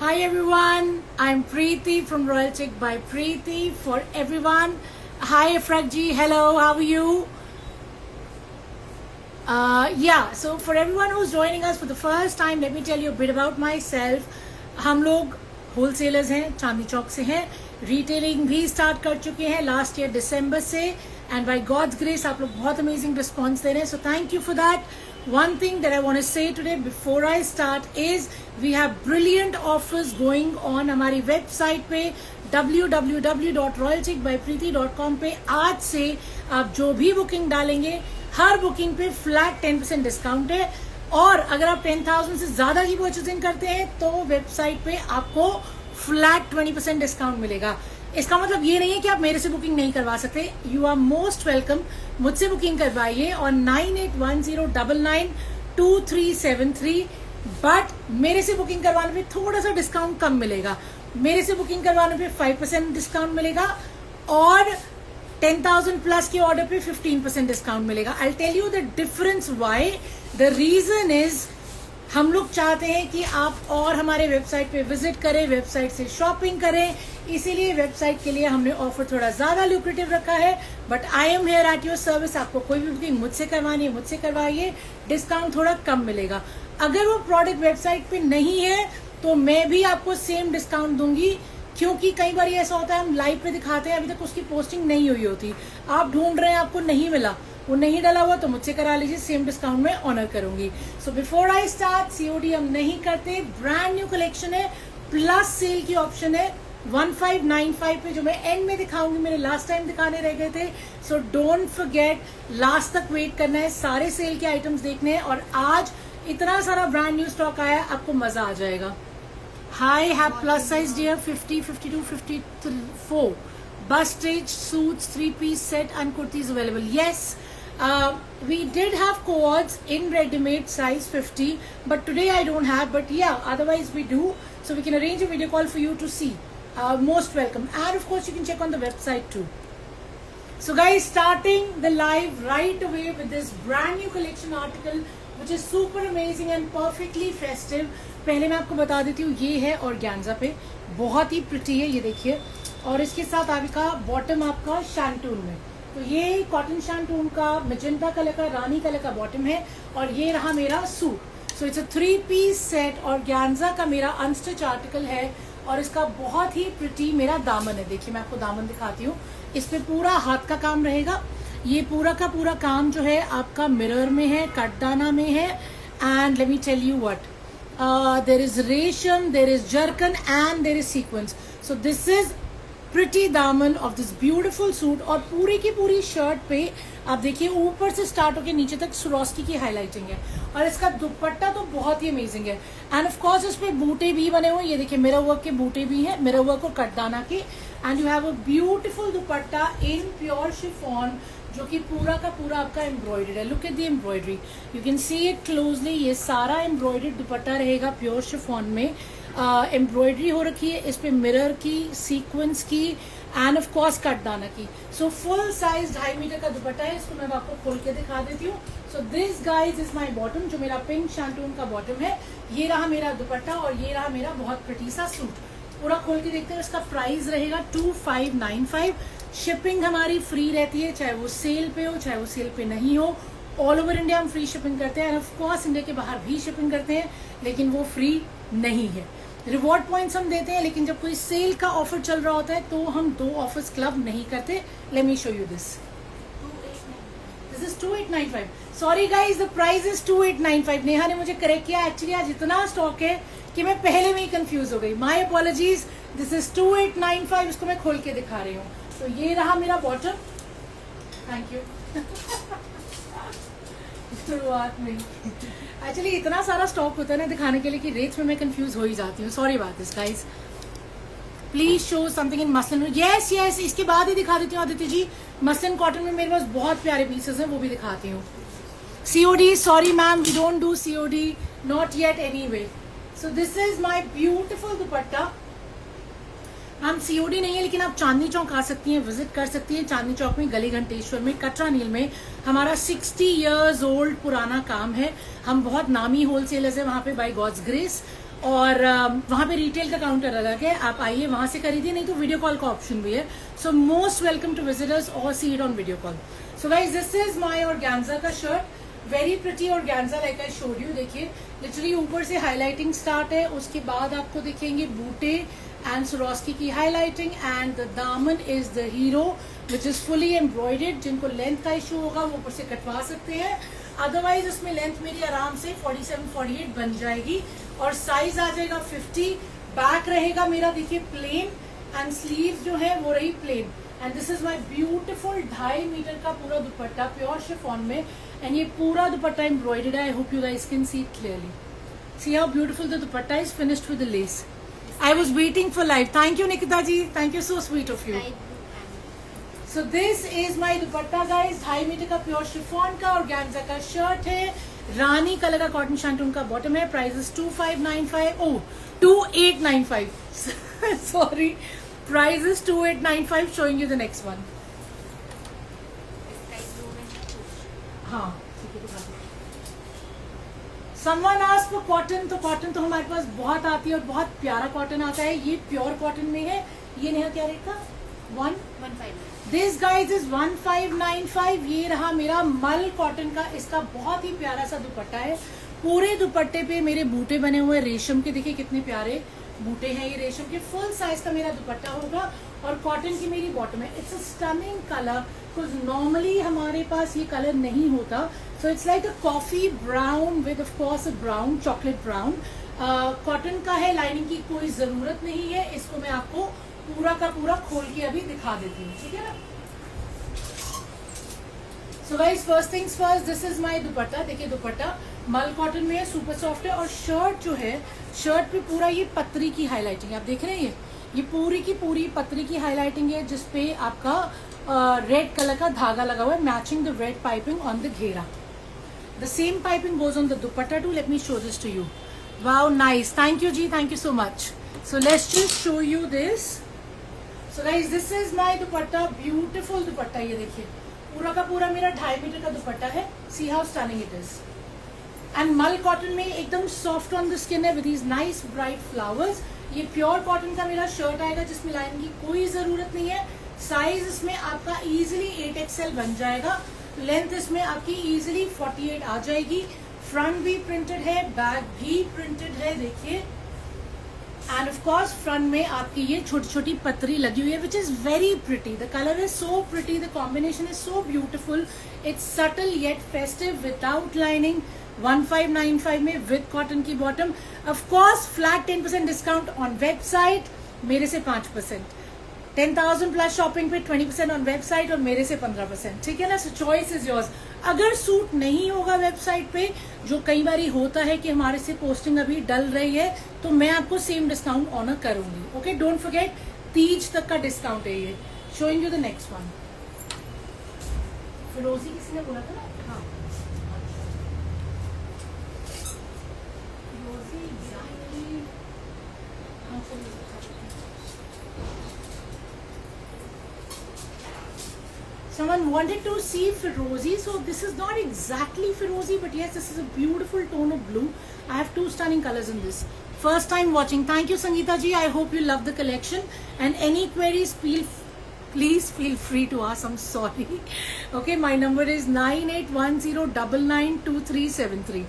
Hi everyone, I'm Preeti from Royal Chick by Preeti. For everyone, hi Afrag ji, hello, how are you? So for everyone who's joining us for the first time, let me tell you a bit about myself. हम लोग wholesalers हैं, चांदनी चौक से हैं, retailing भी start कर चुके हैं last year दिसंबर से, एंड बाय गॉड्स ग्रेस आप लोग बहुत अमेजिंग रिस्पॉन्स दे रहे हैं, so thank you for that. One thing that I want to say today before I start is we have brilliant offers going on हमारी website पे www.royalchickbypreeti.com पे. आज से आप जो भी बुकिंग डालेंगे हर बुकिंग पे फ्लैट 10% डिस्काउंट है, और अगर आप 10,000 से ज्यादा की परचेसिंग करते हैं तो वेबसाइट पे आपको फ्लैट 20% डिस्काउंट मिलेगा. इसका मतलब ये नहीं है कि आप मेरे से बुकिंग नहीं करवा सकते. यू आर मोस्ट वेलकम, मुझसे बुकिंग करवाइए और 9810992373. बट मेरे से बुकिंग करवाने पे थोड़ा सा डिस्काउंट कम मिलेगा. मेरे से बुकिंग करवाने पे 5% डिस्काउंट मिलेगा और 10,000 प्लस के ऑर्डर पे 15% डिस्काउंट मिलेगा. I tell you the difference why. The reason is हम लोग चाहते हैं कि आप और हमारे वेबसाइट पे विजिट करें, वेबसाइट से शॉपिंग करें, इसीलिए वेबसाइट के लिए हमने ऑफर थोड़ा ज्यादा ल्यूक्रेटिव रखा है. But I am here at your service. आपको कोई भी बुकिंग मुझसे करवानी है मुझसे करवाइए, डिस्काउंट थोड़ा कम मिलेगा. अगर वो प्रोडक्ट वेबसाइट पे नहीं है तो मैं भी आपको सेम डिस्काउंट दूंगी, क्योंकि कई बार ऐसा होता है हम लाइव पे दिखाते हैं, अभी तक उसकी पोस्टिंग नहीं हुई होती, आप ढूंढ रहे हैं, आपको नहीं मिला, वो नहीं डाला हुआ, तो मुझसे करा लीजिए, सेम डिस्काउंट में ऑनर करूंगी. So before I start, COD हम नहीं करते, ब्रांड न्यू कलेक्शन है, प्लस सेल की ऑप्शन है 1595 पे, जो मैं एंड में दिखाऊंगी. मेरे लास्ट टाइम दिखाने रह गए थे, सो डोंट फॉरगेट, लास्ट तक वेट करना है, सारे सेल के आइटम्स देखने हैं. और आज इतना सारा ब्रांड न्यू स्टॉक आया, आपको मजा आ जाएगा. I have plus size dear 50, 52, 54 bust stitch suits, 3-piece set and kurtis available. Yes, we did have cords in ready-made size 50, but today I don't have, but yeah, otherwise we do, so we can arrange a video call for you to see. Most welcome, and of course you can check on the website too. So guys, starting the live right away with this brand new collection article which is super amazing and perfectly festive. पहले मैं आपको बता देती हूँ, ये है organza पे, बहुत ही प्रिटी है, ये देखिए, और इसके साथ आपका बॉटम आपका शैंटून में, तो ये कॉटन शैंटून का मैजेंटा कलर का रानी कलर का बॉटम है, और ये रहा मेरा suit. So it's a 3-piece set, organza का मेरा अनस्टिच आर्टिकल है, और इसका बहुत ही प्रिटी मेरा दामन है. देखिए मैं आपको दामन दिखाती हूँ, इस पे पूरा हाथ का काम रहेगा. ये पूरा का पूरा काम जो है आपका मिरर में है, कटदाना में है, and let me tell you what, there is रेशम, there is jerkin and there is sequence. So this is pretty दामन of this beautiful suit. और पूरी की पूरी शर्ट पे आप देखिए ऊपर से स्टार्ट होकर नीचे तक स्वरोस्की की हाईलाइटिंग है, और इसका दुपट्टा तो बहुत ही अमेजिंग है. एंड ऑफ कोर्स इस पे बूटे भी बने हुए, ये देखिए मिरर वर्क के बूटे भी हैं, मिरर वर्क और कटदाना के, and you have a beautiful dupatta in pure chiffon, जो कि पूरा का पूरा आपका एम्ब्रॉयडर्ड है. Look at the embroidery, you can see it closely. ये सारा एम्ब्रॉयडर्ड दुपट्टा रहेगा प्योर शिफॉन में, एम्ब्रॉयडरी हो रखी है इस पे मिरर की, सीक्वेंस की, एंड ऑफ कोर्स कटदाना की. सो फुल साइज 2.5 मीटर का दुपट्टा है. इसको मैं आपको खोल के दिखा देती हूँ. So this guys is my bottom, जो मेरा पिंक शैंटून का बॉटम है. ये रहा मेरा दुपट्टा, और ये रहा मेरा बहुत प्रिटी सा सूट. पूरा खोल के देखते हैं. इसका प्राइस रहेगा 2595. शिपिंग हमारी फ्री रहती है, चाहे वो सेल पे हो चाहे वो सेल पे नहीं हो. ऑल ओवर इंडिया हम फ्री शिपिंग करते हैं, एंड ऑफ कोर्स इंडिया के बाहर भी शिपिंग करते हैं, लेकिन वो फ्री नहीं है. रिवॉर्ड पॉइंट्स हम देते हैं, लेकिन जब कोई सेल का ऑफर चल रहा होता है तो हम 2 ऑफर्स क्लब नहीं करते. Late me show you this. This is 2895. Sorry guys, the price is 2895. Neha ने मुझे करेक्ट किया. एक्चुअली आज इतना स्टॉक है कि मैं पहले में ही कंफ्यूज हो गई. माई अपॉलॉजीज. This is 2895. इसको मैं खोल के दिखा रही हूँ. तो ये रहा मेरा बॉटम. Thank you. शुरुआत में एक्चुअली इतना सारा स्टॉक होता है ना दिखाने के लिए कि रेट्स में मैं कंफ्यूज हो ही जाती हूँ. Sorry about this guys. Please show something in muslin. Yes yes, इसके बाद ही दिखा देती हूँ आदित्य जी. मसलिन कॉटन में मेरे पास बहुत प्यारे पीसेस हैं, वो भी दिखाती हूँ. COD, sorry ma'am, we don't do COD, not yet anyway. So this is my beautiful dupatta. हम सीओडी नहीं है, लेकिन आप चांदनी चौक आ सकती हैं, विजिट कर सकती हैं. चांदनी चौक में, गली घंटेश्वर में, कटरा नील में हमारा 60 years ओल्ड पुराना काम है. हम बहुत नामी होलसेलर्स है वहां पे, बाय गॉड्स ग्रेस. और वहाँ पे रिटेल का काउंटर अलग है, आप आइए वहां से खरीदिए, नहीं तो वीडियो कॉल का ऑप्शन भी है. So most welcome to visitors और see it on video call. So guys this is my organza का shirt, very pretty organza like I showed you. देखिए लिटरली ऊपर से हाईलाइटिंग स्टार्ट है, उसके बाद आपको दिखेंगे बूटे एंड स्वरोस्की की हाईलाइटिंग, एंड द दामन is the hero which is fully embroidered. जिनको लेंथ का इशू होगा वो ऊपर से कटवा सकते हैं, अदरवाइज उसमें लेंथ मेरी आराम से 47-48 बन जाएगी और साइज आ जाएगा 50. बैक रहेगा मेरा देखिए प्लेन एंड स्लीव जो है वो रही plain. And this is my beautiful 2.5 metre का पूरा दुपट्टा प्योर शिफॉन में, एंड ये पूरा दुपट्टा एम्ब्रॉयडर्ड है. I hope you guys can see it clearly. See how beautiful the dupatta is finished with the lace. I was waiting for live. Thank you Nikita ji, thank you, so sweet of you. So this is my dupatta guys, 2.5 metre का pure chiffon का organza का shirt है, रानी colour का cotton shantoon का bottom है. Price is 2595, oh 2895 sorry, price is 2895. Showing you the next one. हाँ someone asked for cotton, तो cotton तो हमारे पास बहुत आती है और बहुत प्यारा कॉटन आता है. ये प्योर कॉटन में है. ये नेहा क्या रेट का? 115. This guys is 1595. ये रहा मेरा मल कॉटन का, इसका बहुत ही प्यारा सा दुपट्टा है. पूरे दुपट्टे पे मेरे बूटे बने हुए रेशम के, देखिए कितने प्यारे बूटे हैं ये रेशम के. फुल साइज का मेरा दुपट्टा होगा और कॉटन की मेरी बॉटम है. It's a stunning colour, because normally हमारे पास ये कलर नहीं होता. So it's like a coffee brown with of course a brown, chocolate brown. Cotton का है, लाइनिंग की कोई जरूरत नहीं है. इसको मैं आपको पूरा का पूरा खोल के अभी दिखा देती हूँ, ठीक है ना. So guys first things first, this is my दुपट्टा. देखिए दुपट्टा मल कॉटन में है, सुपर सॉफ्ट है. और शर्ट जो है, शर्ट पे पूरा ये पत्री की हाईलाइटिंग आप देख रहे हैं. ये पूरी की पूरी पत्री की हाईलाइटिंग है, जिसपे आपका रेड कलर का धागा लगा हुआ है, matching the red piping on the घेरा. The same piping goes on the dupatta too. Let me show this to you. Wow nice, thank you जी, thank you so much. So let's just show you this. So guys this is my dupatta, beautiful dupatta. ये देखिए पूरा का पूरा मेरा 2.5 metre का दुपट्टा है. सी how stunning it is. And मल कॉटन में एकदम सॉफ्ट ऑन द स्किन है with these nice bright flowers. ये प्योर कॉटन का मेरा शर्ट आएगा जिसमें लाइन की कोई जरूरत नहीं है. साइज इसमें आपका इजीली 8XL बन जाएगा. लेंथ इसमें आपकी इजीली 48 आ जाएगी. फ्रंट भी प्रिंटेड है, बैक भी प्रिंटेड है देखिए. एंड ऑफ कोर्स फ्रंट में आपकी ये छोटी छोटी पतरी लगी हुई है which is very pretty. The colour is so pretty, the combination is so beautiful. It's subtle yet festive without lining. 1595 में विद कॉटन की bottom. Of course flat 10% discount on website, मेरे से 5%. 10,000 प्लस शॉपिंग पे 20% on website और मेरे से 15%. ठीक है ना. सो चॉइस इज योर्स. अगर सूट नहीं होगा वेबसाइट पे, जो कई बार होता है कि हमारे से पोस्टिंग अभी डल रही है, तो मैं आपको सेम डिस्काउंट ऑनर करूंगी. ओके डोंट फॉरगेट, तीज तक का डिस्काउंट है ये. Showing you the next one. फिरोजी किसी ने बोला था ना. हाँ फिरोजी एग्जैक्टली. हाँ चलिए. Someone wanted to see Firozi, so this is not exactly Firozi, but yes, this is a beautiful tone of blue. I have two stunning colors in this. First time watching, thank you Sangeeta ji. I hope you love the collection. And any queries, please feel free to ask. I'm sorry. Okay, my number is 9810992373.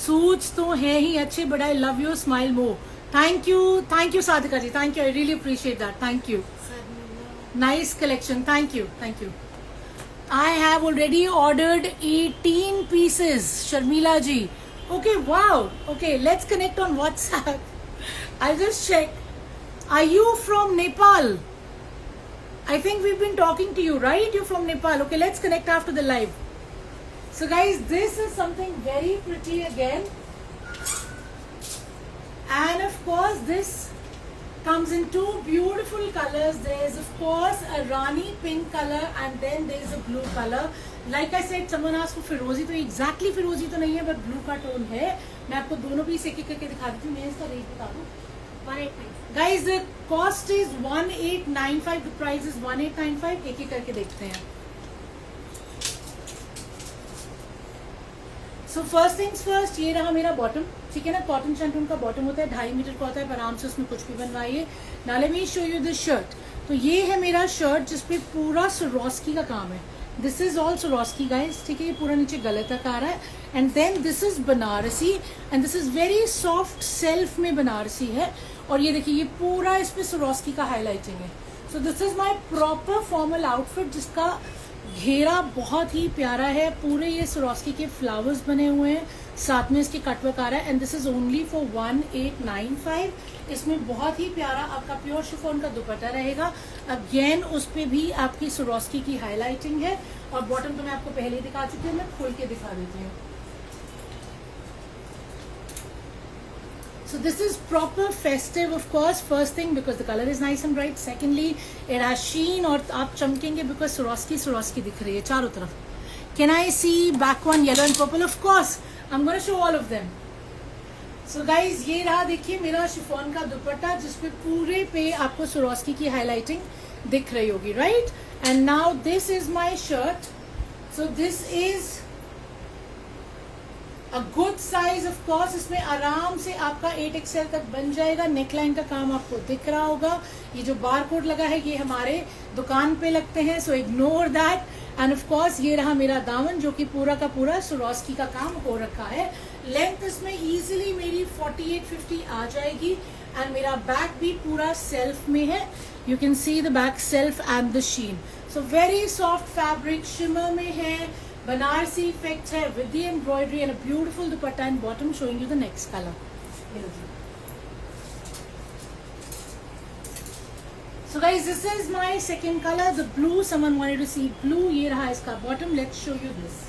Suits तो हैं ही अच्छे, but I love your smile more. Thank you Sadhika ji. Thank you. I really appreciate that. Thank you. Nice collection. Thank you. I have already ordered 18 pieces, Sharmila ji. Okay, wow. Okay, let's connect on WhatsApp. I'll just check. Are you from Nepal? I think we've been talking to you, right? You're from Nepal. Okay, let's connect after the live. So guys, this is something very pretty again. And of course, this comes in two beautiful colors. There is of course a Rani pink color and then there is a blue color. Like I said, someone asked for Firozi, तो exactly Firozi तो नहीं है, but blue का tone है. मैं आपको दोनों piece एक एक करके दिखा देती हूँ. मैं इसका रेट बता दूँ. 1895. Guys, the cost is 1895. The price is 1895. एक एक करके देखते हैं. सो फर्स्ट थिंग्स फर्स्ट, ये रहा मेरा बॉटम, ठीक है ना। कॉटन शैंटून का बॉटम होता है, 2.5 मीटर का होता है, आराम से उसमें कुछ भी बनवाइए। Now let me show you this shirt. तो ये है मेरा शर्ट जिसपे पूरा स्वरोस्की का काम है। This is all Swarovski guys, ठीक है। ये पूरा नीचे गले तक आ रहा है। And then this is Banarasi and this is very soft self में बनारसी है। और ये देखिए, ये पूरा इस पे स्वरोस्की का हाईलाइटिंग है। सो this is my proper formal outfit जिसका घेरा बहुत ही प्यारा है। पूरे ये स्वरोस्की के फ्लावर्स बने हुए हैं, साथ में इसके कटवर्क आ रहा है। And this is only for 1895। इसमें बहुत ही प्यारा आपका प्योर शिफॉन का दुपट्टा रहेगा। अगेन उस पे भी आपकी स्वरोस्की की हाईलाइटिंग है। और बॉटम तो मैं आपको पहले ही दिखा चुकी हूँ, मैं खोल के दिखा देती हूँ। So this is proper festive, of course. First thing, because the color is nice and bright. Secondly, it has sheen और आप चमकेंगे because Swarovski दिख रही है चारों तरफ. Can I see back one yellow and purple? Of course, I'm going to show all of them. So guys, ये रहा देखिए मेरा शिफॉन का दुपट्टा जिसपे पूरे पे आपको Swarovski की हाईलाइटिंग दिख रही होगी, right? And now this is my shirt. So this is a good size, of course. इसमें आराम से आपका 8XL तक बन जाएगा। नेकलाइन का काम आपको दिख रहा होगा। ये जो बार कोड लगा है ये हमारे दुकान पे लगते हैं, so ignore that. And of course ये रहा मेरा दामन जो कि पूरा का पूरा स्वरोस्की का काम हो रखा है। लेंथ इसमें इजीली मेरी 48-50 आ जाएगी। एंड मेरा बैक भी पूरा सेल्फ में है। You can see the back self and the sheen. So very soft fabric, shimmer में है, बनारसी इफेक्ट है with the embroidery and a beautiful dupatta and bottom. Showing you the next colour. So guys, this is my second color, the blue. Someone wanted to see blue. ये रहा इसका bottom. Let's show you this.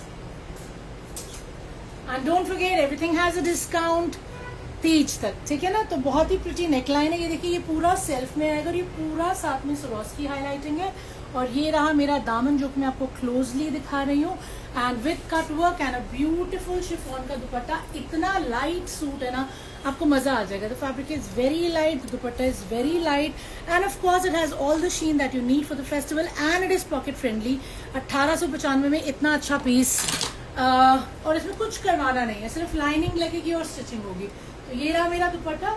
And don't forget, everything has a discount. Teej तक, ठीक है ना। तो बहुत ही pretty neckline है। ये देखिए, ये पूरा सेल्फ में आएगा और ये पूरा साथ में स्वरोस्की हाईलाइटिंग है। और ये रहा मेरा दामन जो कि मैं आपको क्लोजली दिखा रही हूँ। And with cut work and a beautiful chiffon का दुपट्टा। इतना लाइट सूट है ना, आपको मजा आ जाएगा। The fabric is very light, dupatta is very light and of course it has all the sheen that you need for the festival and it is pocket friendly. 1895 में इतना अच्छा पीस, और इसमें कुछ करवाना नहीं है, सिर्फ लाइनिंग लगेगी और स्टिचिंग होगी। तो ये रहा मेरा दुपट्टा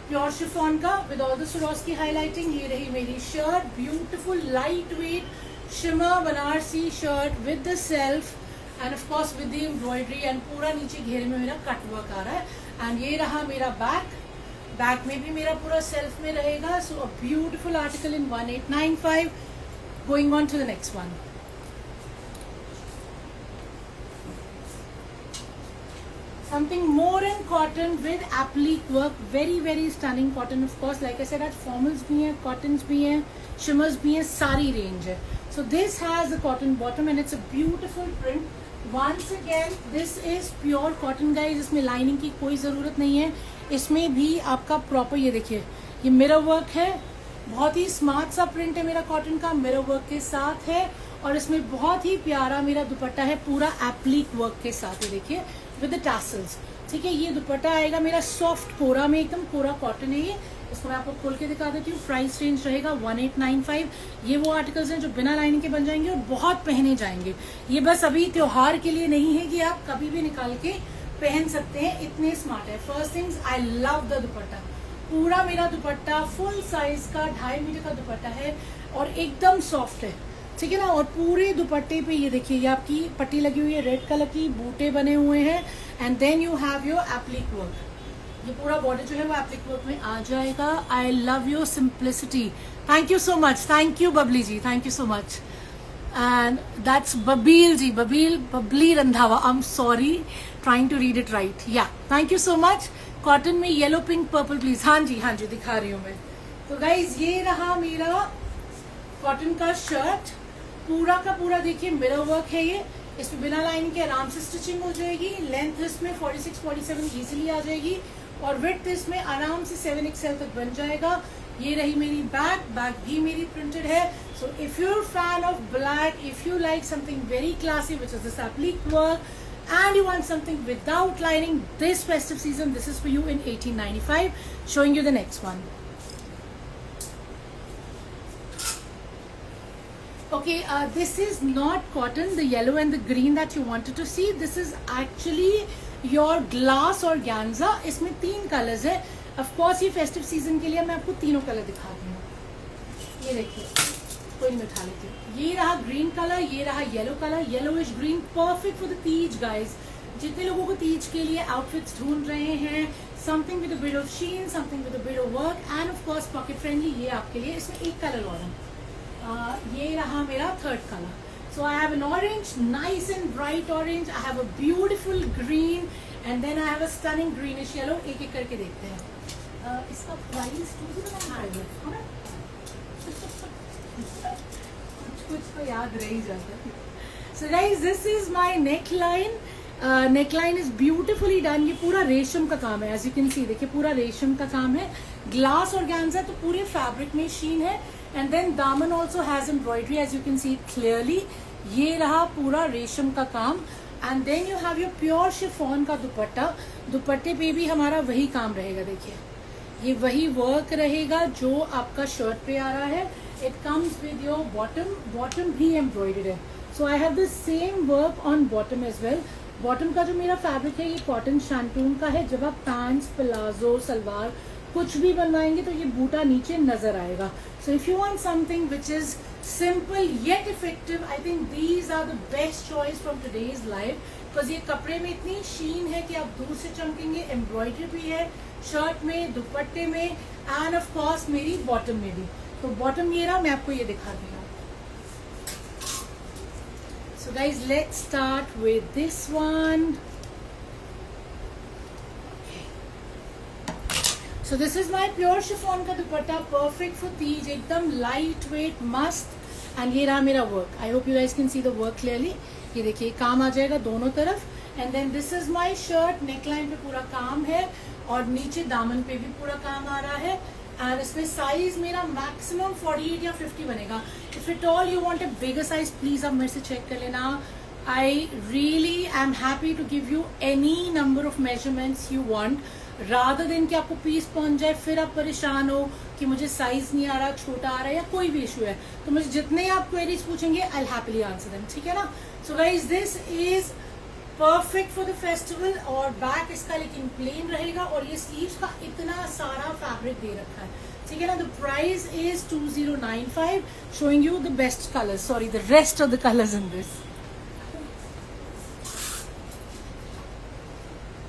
प्योर शिफॉन का with all the Swarovski highlighting. ये रही मेरी shirt, beautiful light weight shimmer Banarasi shirt with the self and of course with the embroidery and पूरा नीचे घेरे में मेरा कट वर्क आ रहा है। एंड ये रहा मेरा बैक में भी मेरा पूरा सेल्फ में रहेगा। So a beautiful article in 1895। Going on to the next one. Something more in cotton with applique work, very stunning cotton. Of course, like I said, आज formals भी हैं, cottons भी हैं, shimmers भी हैं, सारी range है। So this has a cotton bottom and it's a beautiful print. Once again, this is pure cotton guys. इसमें lining की कोई ज़रूरत नहीं है। इसमें भी आपका proper, ये देखिए, ये mirror work है। बहुत ही स्मार्ट सा प्रिंट है मेरा कॉटन का, मिरर वर्क के साथ है। और इसमें बहुत ही प्यारा मेरा दुपट्टा है पूरा एप्लिक वर्क के साथ, ये देखिए विद द टैसल्स, ठीक है। ये दुपट्टा आएगा मेरा सॉफ्ट कोरा में, एकदम कोरा कॉटन है ये। इसको मैं आपको खोल के दिखा देती हूँ। प्राइस रेंज रहेगा 1895। ये वो आर्टिकल्स हैं जो बिना लाइनिंग के बन जाएंगे और बहुत पहने जाएंगे। ये बस अभी त्योहार के लिए नहीं है कि आप कभी भी निकाल के पहन सकते हैं, इतने स्मार्ट है। First things, I love the दुपट्टा। पूरा मेरा दुपट्टा फुल साइज का 2.5 मीटर का दुपट्टा है और एकदम सॉफ्ट है, ठीक है ना। और पूरे दुपट्टे पे ये देखिए, ये आपकी पट्टी लगी हुई है रेड कलर की, बूटे बने हुए हैं and then you have your applique work. ये पूरा बॉर्डर जो है वो एप्लिक वर्क में आ जाएगा। I love your simplicity. Thank you so much, thank you Babli ji, thank you so much. And that's Babli ji, Babli Randhawa, I am sorry trying to read it right. Yeah thank you so much. Cotton में yellow pink purple please. हाँ जी दिखा रही हूँ मैं। तो guys ये रहा मेरा कॉटन का शर्ट, पूरा का पूरा देखिए मिरर वर्क है ये। इसमें बिना लाइन के आराम से स्टिचिंग हो जाएगी। लेंथ इसमें 46-47 इजीली आ जाएगी और विड्थ इसमें आराम से 7XL तक बन जाएगा। ये रही मेरी बैक भी मेरी प्रिंटेड है। So if you are fan of black, if you like something very classy which is this applique work and you want something without lining this festive season, this is for you in 1895. Showing you the next one. Okay, this is not cotton, the yellow and the green that you wanted to see. This is actually your glass organza. इसमें 3 colours है. Of course ये festive season के लिए मैं आपको तीनों colour दिखाती हूँ. ये देखिए, कोई नहीं उठा लेती हूँ. ये रहा ग्रीन कलर, ये रहा yellow colour. Yellowish green, perfect for the Teej guys. जितने लोगों को तीज के लिए आउटफिट्स ढूंढ रहे हैं, something with a bit of sheen, something with a bit of work, and of course pocket friendly, ये आपके लिए. इसमें एक कलर और है. ये रहा मेरा third colour. So I have an orange, nice and bright orange. I have a beautiful green, and then I have a stunning greenish yellow. एक एक करके देखते हैं. इसका प्राइस कुछ तो याद रह ही जाता है. सो guys, this is my neck line. Neckline is beautifully done. ये पूरा रेशम का काम है. एज यू कैन सी, देखिए पूरा रेशम का काम है. ग्लास ऑर्गेन्जा, तो पूरे फैब्रिक में शीन है. And then daman also has embroidery, as you can see clearly. ये रहा पूरा रेशम का काम. And then you have your pure chiffon का दुपट्टा. दुपट्टे पे भी हमारा वही काम रहेगा. देखिए, ये वही वर्क रहेगा जो आपका शर्ट पे आ रहा है. It comes with your bottom. Bottom भी एम्ब्रॉयडर्ड है. So I have the same work on bottom as well. Bottom का जो मेरा फैब्रिक है ये कॉटन शैंटून का है. जब आप पैंट्स, प्लाजो, सलवार कुछ भी बनवाएंगे तो ये बूटा नीचे नजर आएगा. So if you want something which is simple yet effective, I think these are the best choice from today's life. Because ये कपड़े में इतनी शीन है कि आप दूर से चमकेंगे. एम्ब्रॉयडरी भी है शर्ट में, दुपट्टे में, एंड ऑफ कोर्स मेरी बॉटम में भी. तो बॉटम ये रहा, मैं आपको ये दिखाती हूँ. So guys, let's start with this one. Okay. So this is my pure chiffon का दुपट्टा, perfect for तीज, एकदम light weight, must. And ये रहा मेरा work. I hope you guys can see the work clearly. ये देखिए काम आ जाएगा दोनों तरफ. And then this is my shirt, neckline पे पूरा काम है और नीचे दामन पे भी पूरा काम आ रहा है. एंड इसमें साइज मेरा मैक्सिमम 48 या 50 बनेगा. If it all you want a bigger size, please आप मेरे से चेक कर लेना. I really am happy to give you any number of measurements you want, rather than कि आपको पीस पहुंच जाए फिर आप परेशान हो कि मुझे साइज नहीं आ रहा, छोटा आ रहा है या कोई भी इशू है. तो मुझे जितने आप क्वेरीज पूछेंगे I will happily answer them. ठीक है ना. सो guys, this is perfect for the festival. और बैक इसका लेकिन प्लेन रहेगा और ये स्लीव्स का इतना सारा फैब्रिक दे रखा है. ठीक है ना. The price is 2095, showing you the best colours, sorry the rest of the colours in this.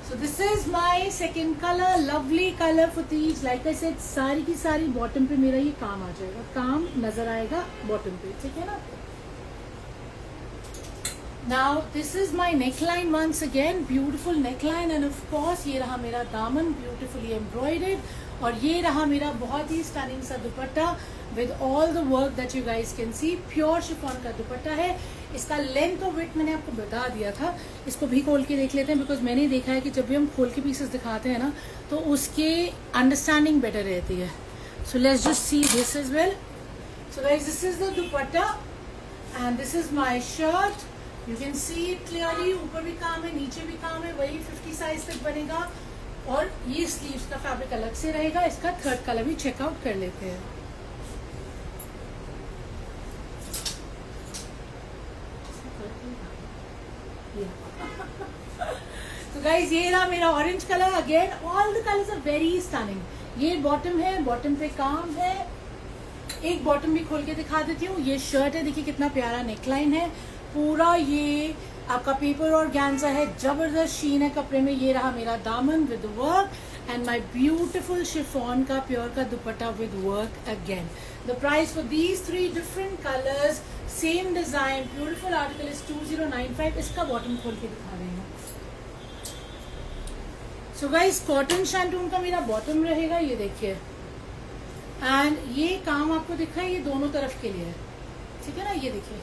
So this is my second colour, lovely colour for Teej. Like I said, सारी की सारी बॉटम पे मेरा ये काम आ जाएगा, काम नजर आएगा बॉटम पे. ठीक है ना. Now this is my neckline once again, beautiful neckline, and of course ये रहा मेरा दामन, beautifully embroidered. और ये रहा मेरा बहुत ही stunning सा दुपट्टा with all the work that you guys can see. Pure chiffon का दुपट्टा है. इसका लेंथ और विड्थ मैंने आपको बता दिया था. इसको भी खोल के देख लेते हैं, बिकॉज मैंने देखा है कि जब भी हम खोल के पीसेस दिखाते हैं ना तो उसके अंडरस्टैंडिंग बेटर रहती है. So let's just see this as well. So guys, this is the dupatta and this is my shirt. You can see it clearly. ऊपर भी काम है, नीचे भी काम है. वही 50 साइज तक बनेगा. और ये स्लीव्स का फैब्रिक अलग से रहेगा. इसका थर्ड कलर भी चेकआउट कर लेते हैं. तो गाइज, ये रहा मेरा orange colour. Again all the colours are very stunning. ये बॉटम है, बॉटम पे काम है. एक बॉटम भी खोल के दिखा देती हूँ. ये शर्ट है, देखिए कितना प्यारा नेकलाइन है. पूरा ये आपका पेपर और ऑर्गेन्जा है, जबरदस्त शीन है कपड़े में. ये रहा मेरा दामन with work and my beautiful chiffon का प्योर का dupatta with work again. The price for these 3 different colours, same design, beautiful article is 2095. इसका बॉटम खोल के दिखा रही हूँ. सो गाइस, कॉटन शैंटून का मेरा बॉटम रहेगा. ये देखिए, एंड ये काम आपको दिखा है, ये दोनों तरफ के लिए है. ठीक है ना. ये देखिए,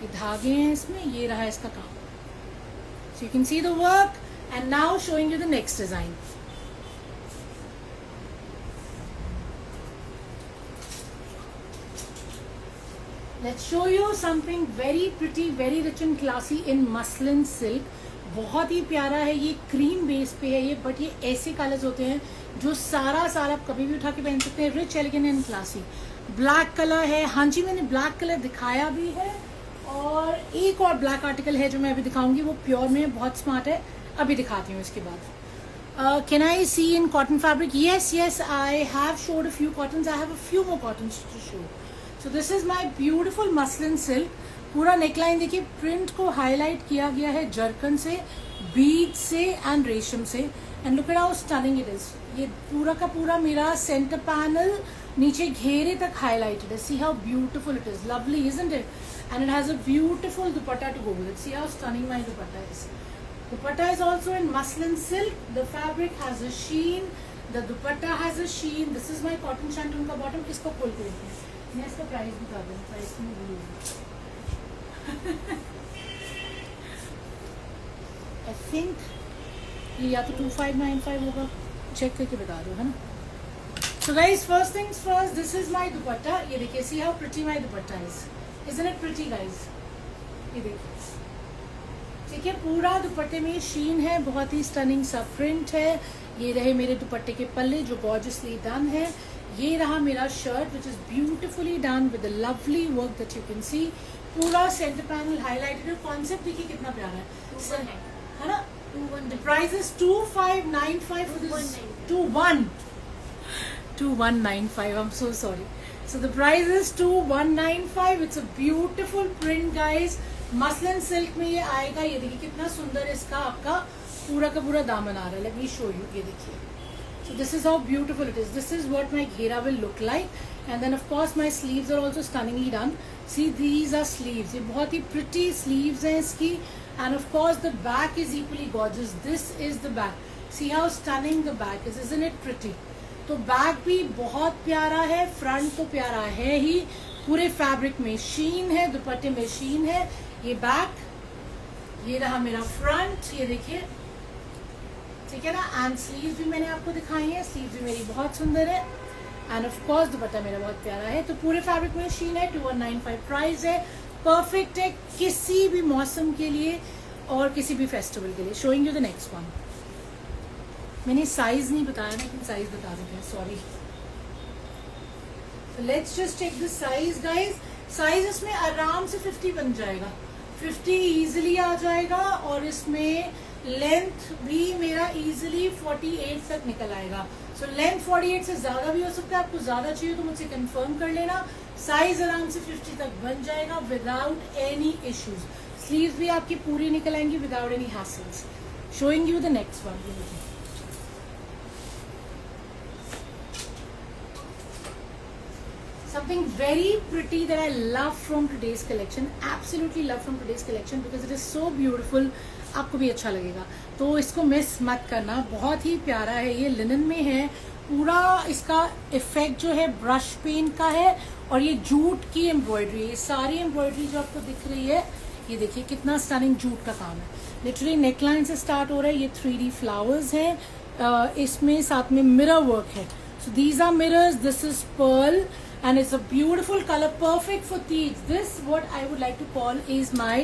ये धागे हैं इसमें. ये रहा इसका काम. So you can see the work. And now showing you the next design. Let's show you something very pretty, very rich and classy in muslin silk. बहुत ही प्यारा है. ये क्रीम बेस पे है ये, बट ये ऐसे कलर्स होते हैं जो सारा साल आप कभी भी उठा के पहन सकते हैं. Rich, elegant and classy. Black colour है, हाँ जी मैंने ब्लैक कलर दिखाया भी है, और एक और ब्लैक आर्टिकल है जो मैं अभी दिखाऊंगी, वो प्योर में बहुत स्मार्ट है, अभी दिखाती हूँ इसके बाद। Can I see in cotton fabric? Yes yes, I have showed a few cottons, I have a few more cottons to show. So this is my beautiful muslin silk. पूरा neckline देखिए, print को highlight किया गया है zircon से, बीड से and रेशम से, and look at how stunning it is. ये पूरा का पूरा मेरा सेंटर पैनल नीचे घेरे तक हाईलाइटेड है। सी how beautiful it is, lovely isn't it? And it has a beautiful dupatta to go with it. See how stunning my dupatta is. Dupatta is also in muslin silk. The fabric has a sheen. The dupatta has a sheen. This is my cotton shantung का bottom. इसको खोल के देखते हैं। मैं इसका price बता दूँ। प्राइस में भूल I think ये या तो 2595 होगा, चेक करके बता दो, है ना? So guys, first things first. This is my dupatta. ये देखिए, see how pretty my dupatta is. Isn't it pretty guys? ये देखिए, ठीक है, पूरा दुपट्टे में शीन है, बहुत ही स्टनिंग सा प्रिंट है। ये रहे मेरे दुपट्टे के पल्ले जो गॉर्जियसली डन है। ये रहा मेरा shirt which is beautifully done with lovely work that you can सी। पूरा सेंटर पैनल हाईलाइटेड। कॉन्सेप्ट देखिए कितना प्यारा है ना? The price is 2595 for this 2195. I'm so sorry. So the price is 2195. It's a beautiful print guys. Muslin silk में ये आएगा। ये देखिए कितना सुंदर इसका आपका पूरा का पूरा दामन आ रहा है। Let me show you. ये देखिए, so this is how beautiful it is. This is what my घेरा will look like. And then of course my sleeves are also stunningly done. See, these are sleeves. ये बहुत ही pretty sleeves हैं इसकी. And of course the back is equally gorgeous. This is the back. See how stunning the back is. Isn't it pretty? तो back भी बहुत प्यारा है, front तो प्यारा है ही, पूरे फैब्रिक में शीन है, दुपट्टे में शीन है। ये बैक, ये रहा मेरा फ्रंट, ये देखिए, ठीक है ना? एंड स्लीव भी मैंने आपको दिखाई है, स्लीव भी मेरी बहुत सुंदर है। एंड ऑफ कोर्स दुपट्टा मेरा बहुत प्यारा है। तो पूरे फैब्रिक में शीन है। 2195 प्राइस है। परफेक्ट है किसी भी मौसम के लिए और किसी भी फेस्टिवल के लिए। Showing you the next one. मैंने साइज नहीं बताया, लेकिन साइज बता देते हैं, sorry. Let's just check the size guys. Size इसमें आराम से 50 बन जाएगा, 50 इजीली आ जाएगा। और इसमें लेंथ भी मेरा इजीली 48 तक निकल आएगा। सो लेंथ 48 से ज्यादा भी हो सकता है। आपको ज्यादा चाहिए तो मुझसे कंफर्म कर लेना। साइज आराम से 50 तक बन जाएगा विदाउट एनी इश्यूज। स्लीव्स भी आपकी पूरी निकल आएंगी without any hassles. Showing you the next one. Something very pretty that I love from today's collection, absolutely love from today's collection because it is so beautiful. आपको भी अच्छा लगेगा तो इसको मिस मत करना। बहुत ही प्यारा है, ये लिनन में है। पूरा इसका इफेक्ट जो है ब्रश पेंट का है और ये जूट की एम्ब्रॉयडरी है। ये सारी एम्ब्रॉयडरी जो आपको दिख रही है, ये देखिए कितना स्टनिंग जूट का काम है। लिटरली नेकलाइन से स्टार्ट हो रहा है। ये 3D फ्लावर्स हैं, इसमें साथ में मिरर वर्क है। So these are mirrors, this is pearl and it's a beautiful color, perfect for Teej. This what I would like to call is my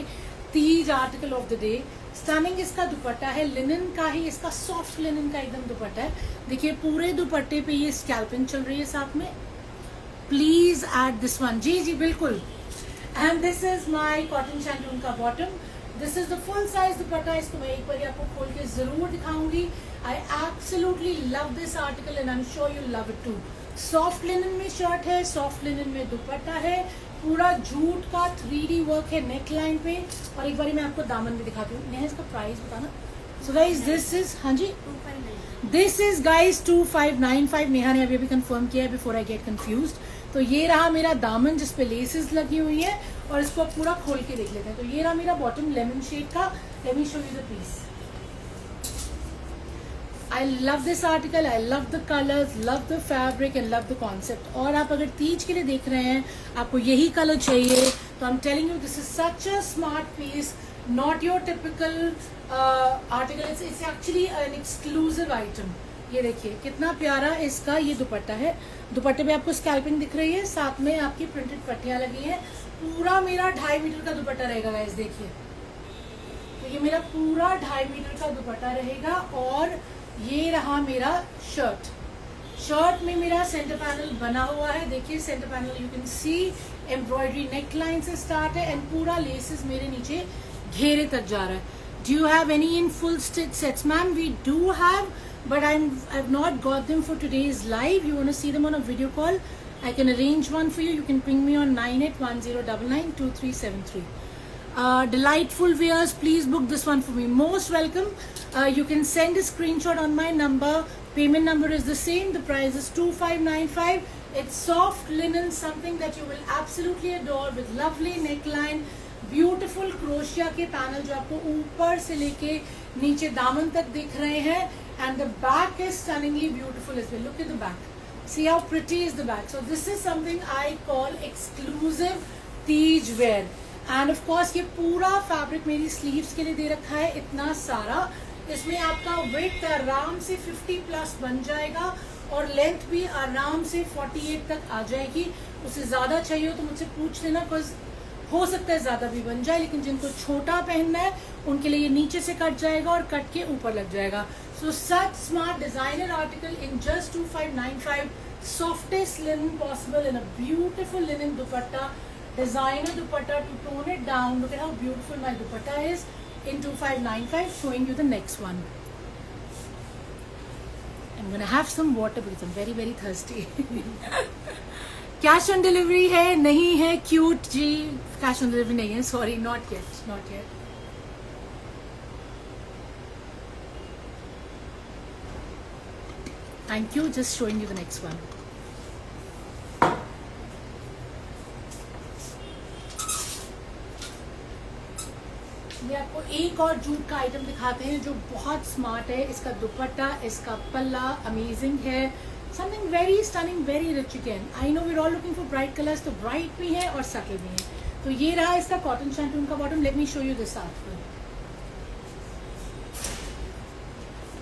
Teej article of the day. Stunning इसका दुपट्टा है, linen का ही, इसका soft linen का एकदम दुपट्टा है। देखिए पूरे दुपट्टे पे ये स्कैल्पिंग चल रही है साथ में। Please add this one. जी जी बिल्कुल। And this is my cotton shantoon का bottom. This is the full size dupatta. इसको मैं एक बार आपको खोल के जरूर दिखाऊंगी। I absolutely love this article and I am sure you love it too. Soft linen में शर्ट है, सॉफ्ट लिनन में दुपट्टा है, पूरा जूट का 3D वर्क है नेक लाइन पे। और एक बार मैं आपको दामन भी दिखाती हूँ। नेहा इसका प्राइस बताना। सो गाइज दिस इज, हाँ जी, दिस इज गाइज 2595। नेहा ने अभी कंफर्म किया है बिफोर आई गेट कंफ्यूज्ड। तो ये रहा मेरा दामन जिसपे लेसेस लगी हुई है और इसको आप पूरा खोल के देख लेते हैं। तो ये रहा मेरा बॉटम लेमन शेड का। Let me show you the piece. I love this article, I love the colors, love the fabric and love the concept. और आप अगर तीज के लिए देख रहे हैं, आपको यही कलर चाहिए, तो I'm telling you this is such a smart piece, not your typical article. It's actually an exclusive item. ये देखिए कितना प्यारा इसका ये दुपट्टा है। दुपट्टे पे आपको स्कैल्पिंग दिख रही है, साथ में आपकी प्रिंटेड पट्टियां लगी हैं। पूरा मेरा 2.5 मीटर का दुपट्टा रहेगा गाइस। देखिए तो ये मेरा पूरा 2.5 मीटर का दुपट्टा रहेगा। और ये रहा मेरा शर्ट। शर्ट में मेरा सेंटर पैनल बना हुआ है, देखिए centre panel you can C, embroidery neck line से स्टार्ट है एंड पूरा लेसेस मेरे नीचे घेरे तक जा रहा है. Do you have any in full stitch sets? Ma'am, we do have, but I've not got them for today's live. You want to see them on a video call? I can arrange one for you. You can ping me on 9810992373. Delightful wears, please book this one for me. Most welcome. You can send a screenshot on my number. Payment number is the same. The price is 2595. It's soft linen, something that you will absolutely adore with lovely neckline. Beautiful crochet के panel जो आपको ऊपर से लेके नीचे दामन तक दिख रहे हैं and the back is stunningly beautiful as well. Look at the back, see how pretty is the back. So this is something I call exclusive Teej wear and of course ये पूरा फैब्रिक मेरी स्लीव्स के लिए दे रखा है इतना सारा. इसमें आपका विड्थ आराम से 50 प्लस बन जाएगा और लेंथ भी आराम से 48 तक आ जाएगी. उससे ज्यादा चाहिए हो तो मुझसे पूछ लेना, बिकॉज हो सकता है ज्यादा भी बन जाए, लेकिन जिनको छोटा पहनना है उनके लिए ये नीचे से कट जाएगा और कट के ऊपर लग जाएगा. So such smart designer article in just 2595. Softest linen possible in a beautiful linen dupatta, designer dupatta to tone it down. Look at how beautiful my dupatta is in 2595. Showing you the next one. I'm gonna have some water because I'm very very thirsty. Cash on delivery है नहीं है cute जी, cash on delivery नहीं है, sorry, not yet, not yet. Thank you. Just showing you the next one. ये आपको एक और जूट का आइटम दिखाते हैं जो बहुत स्मार्ट है. इसका दुपट्टा, इसका पल्ला अमेजिंग है. Something very stunning, very rich again. I know we're all looking for bright colors, तो bright भी है और subtle भी है. तो ये रहा इसका कॉटन शैंटून का bottom. Let me show you this article.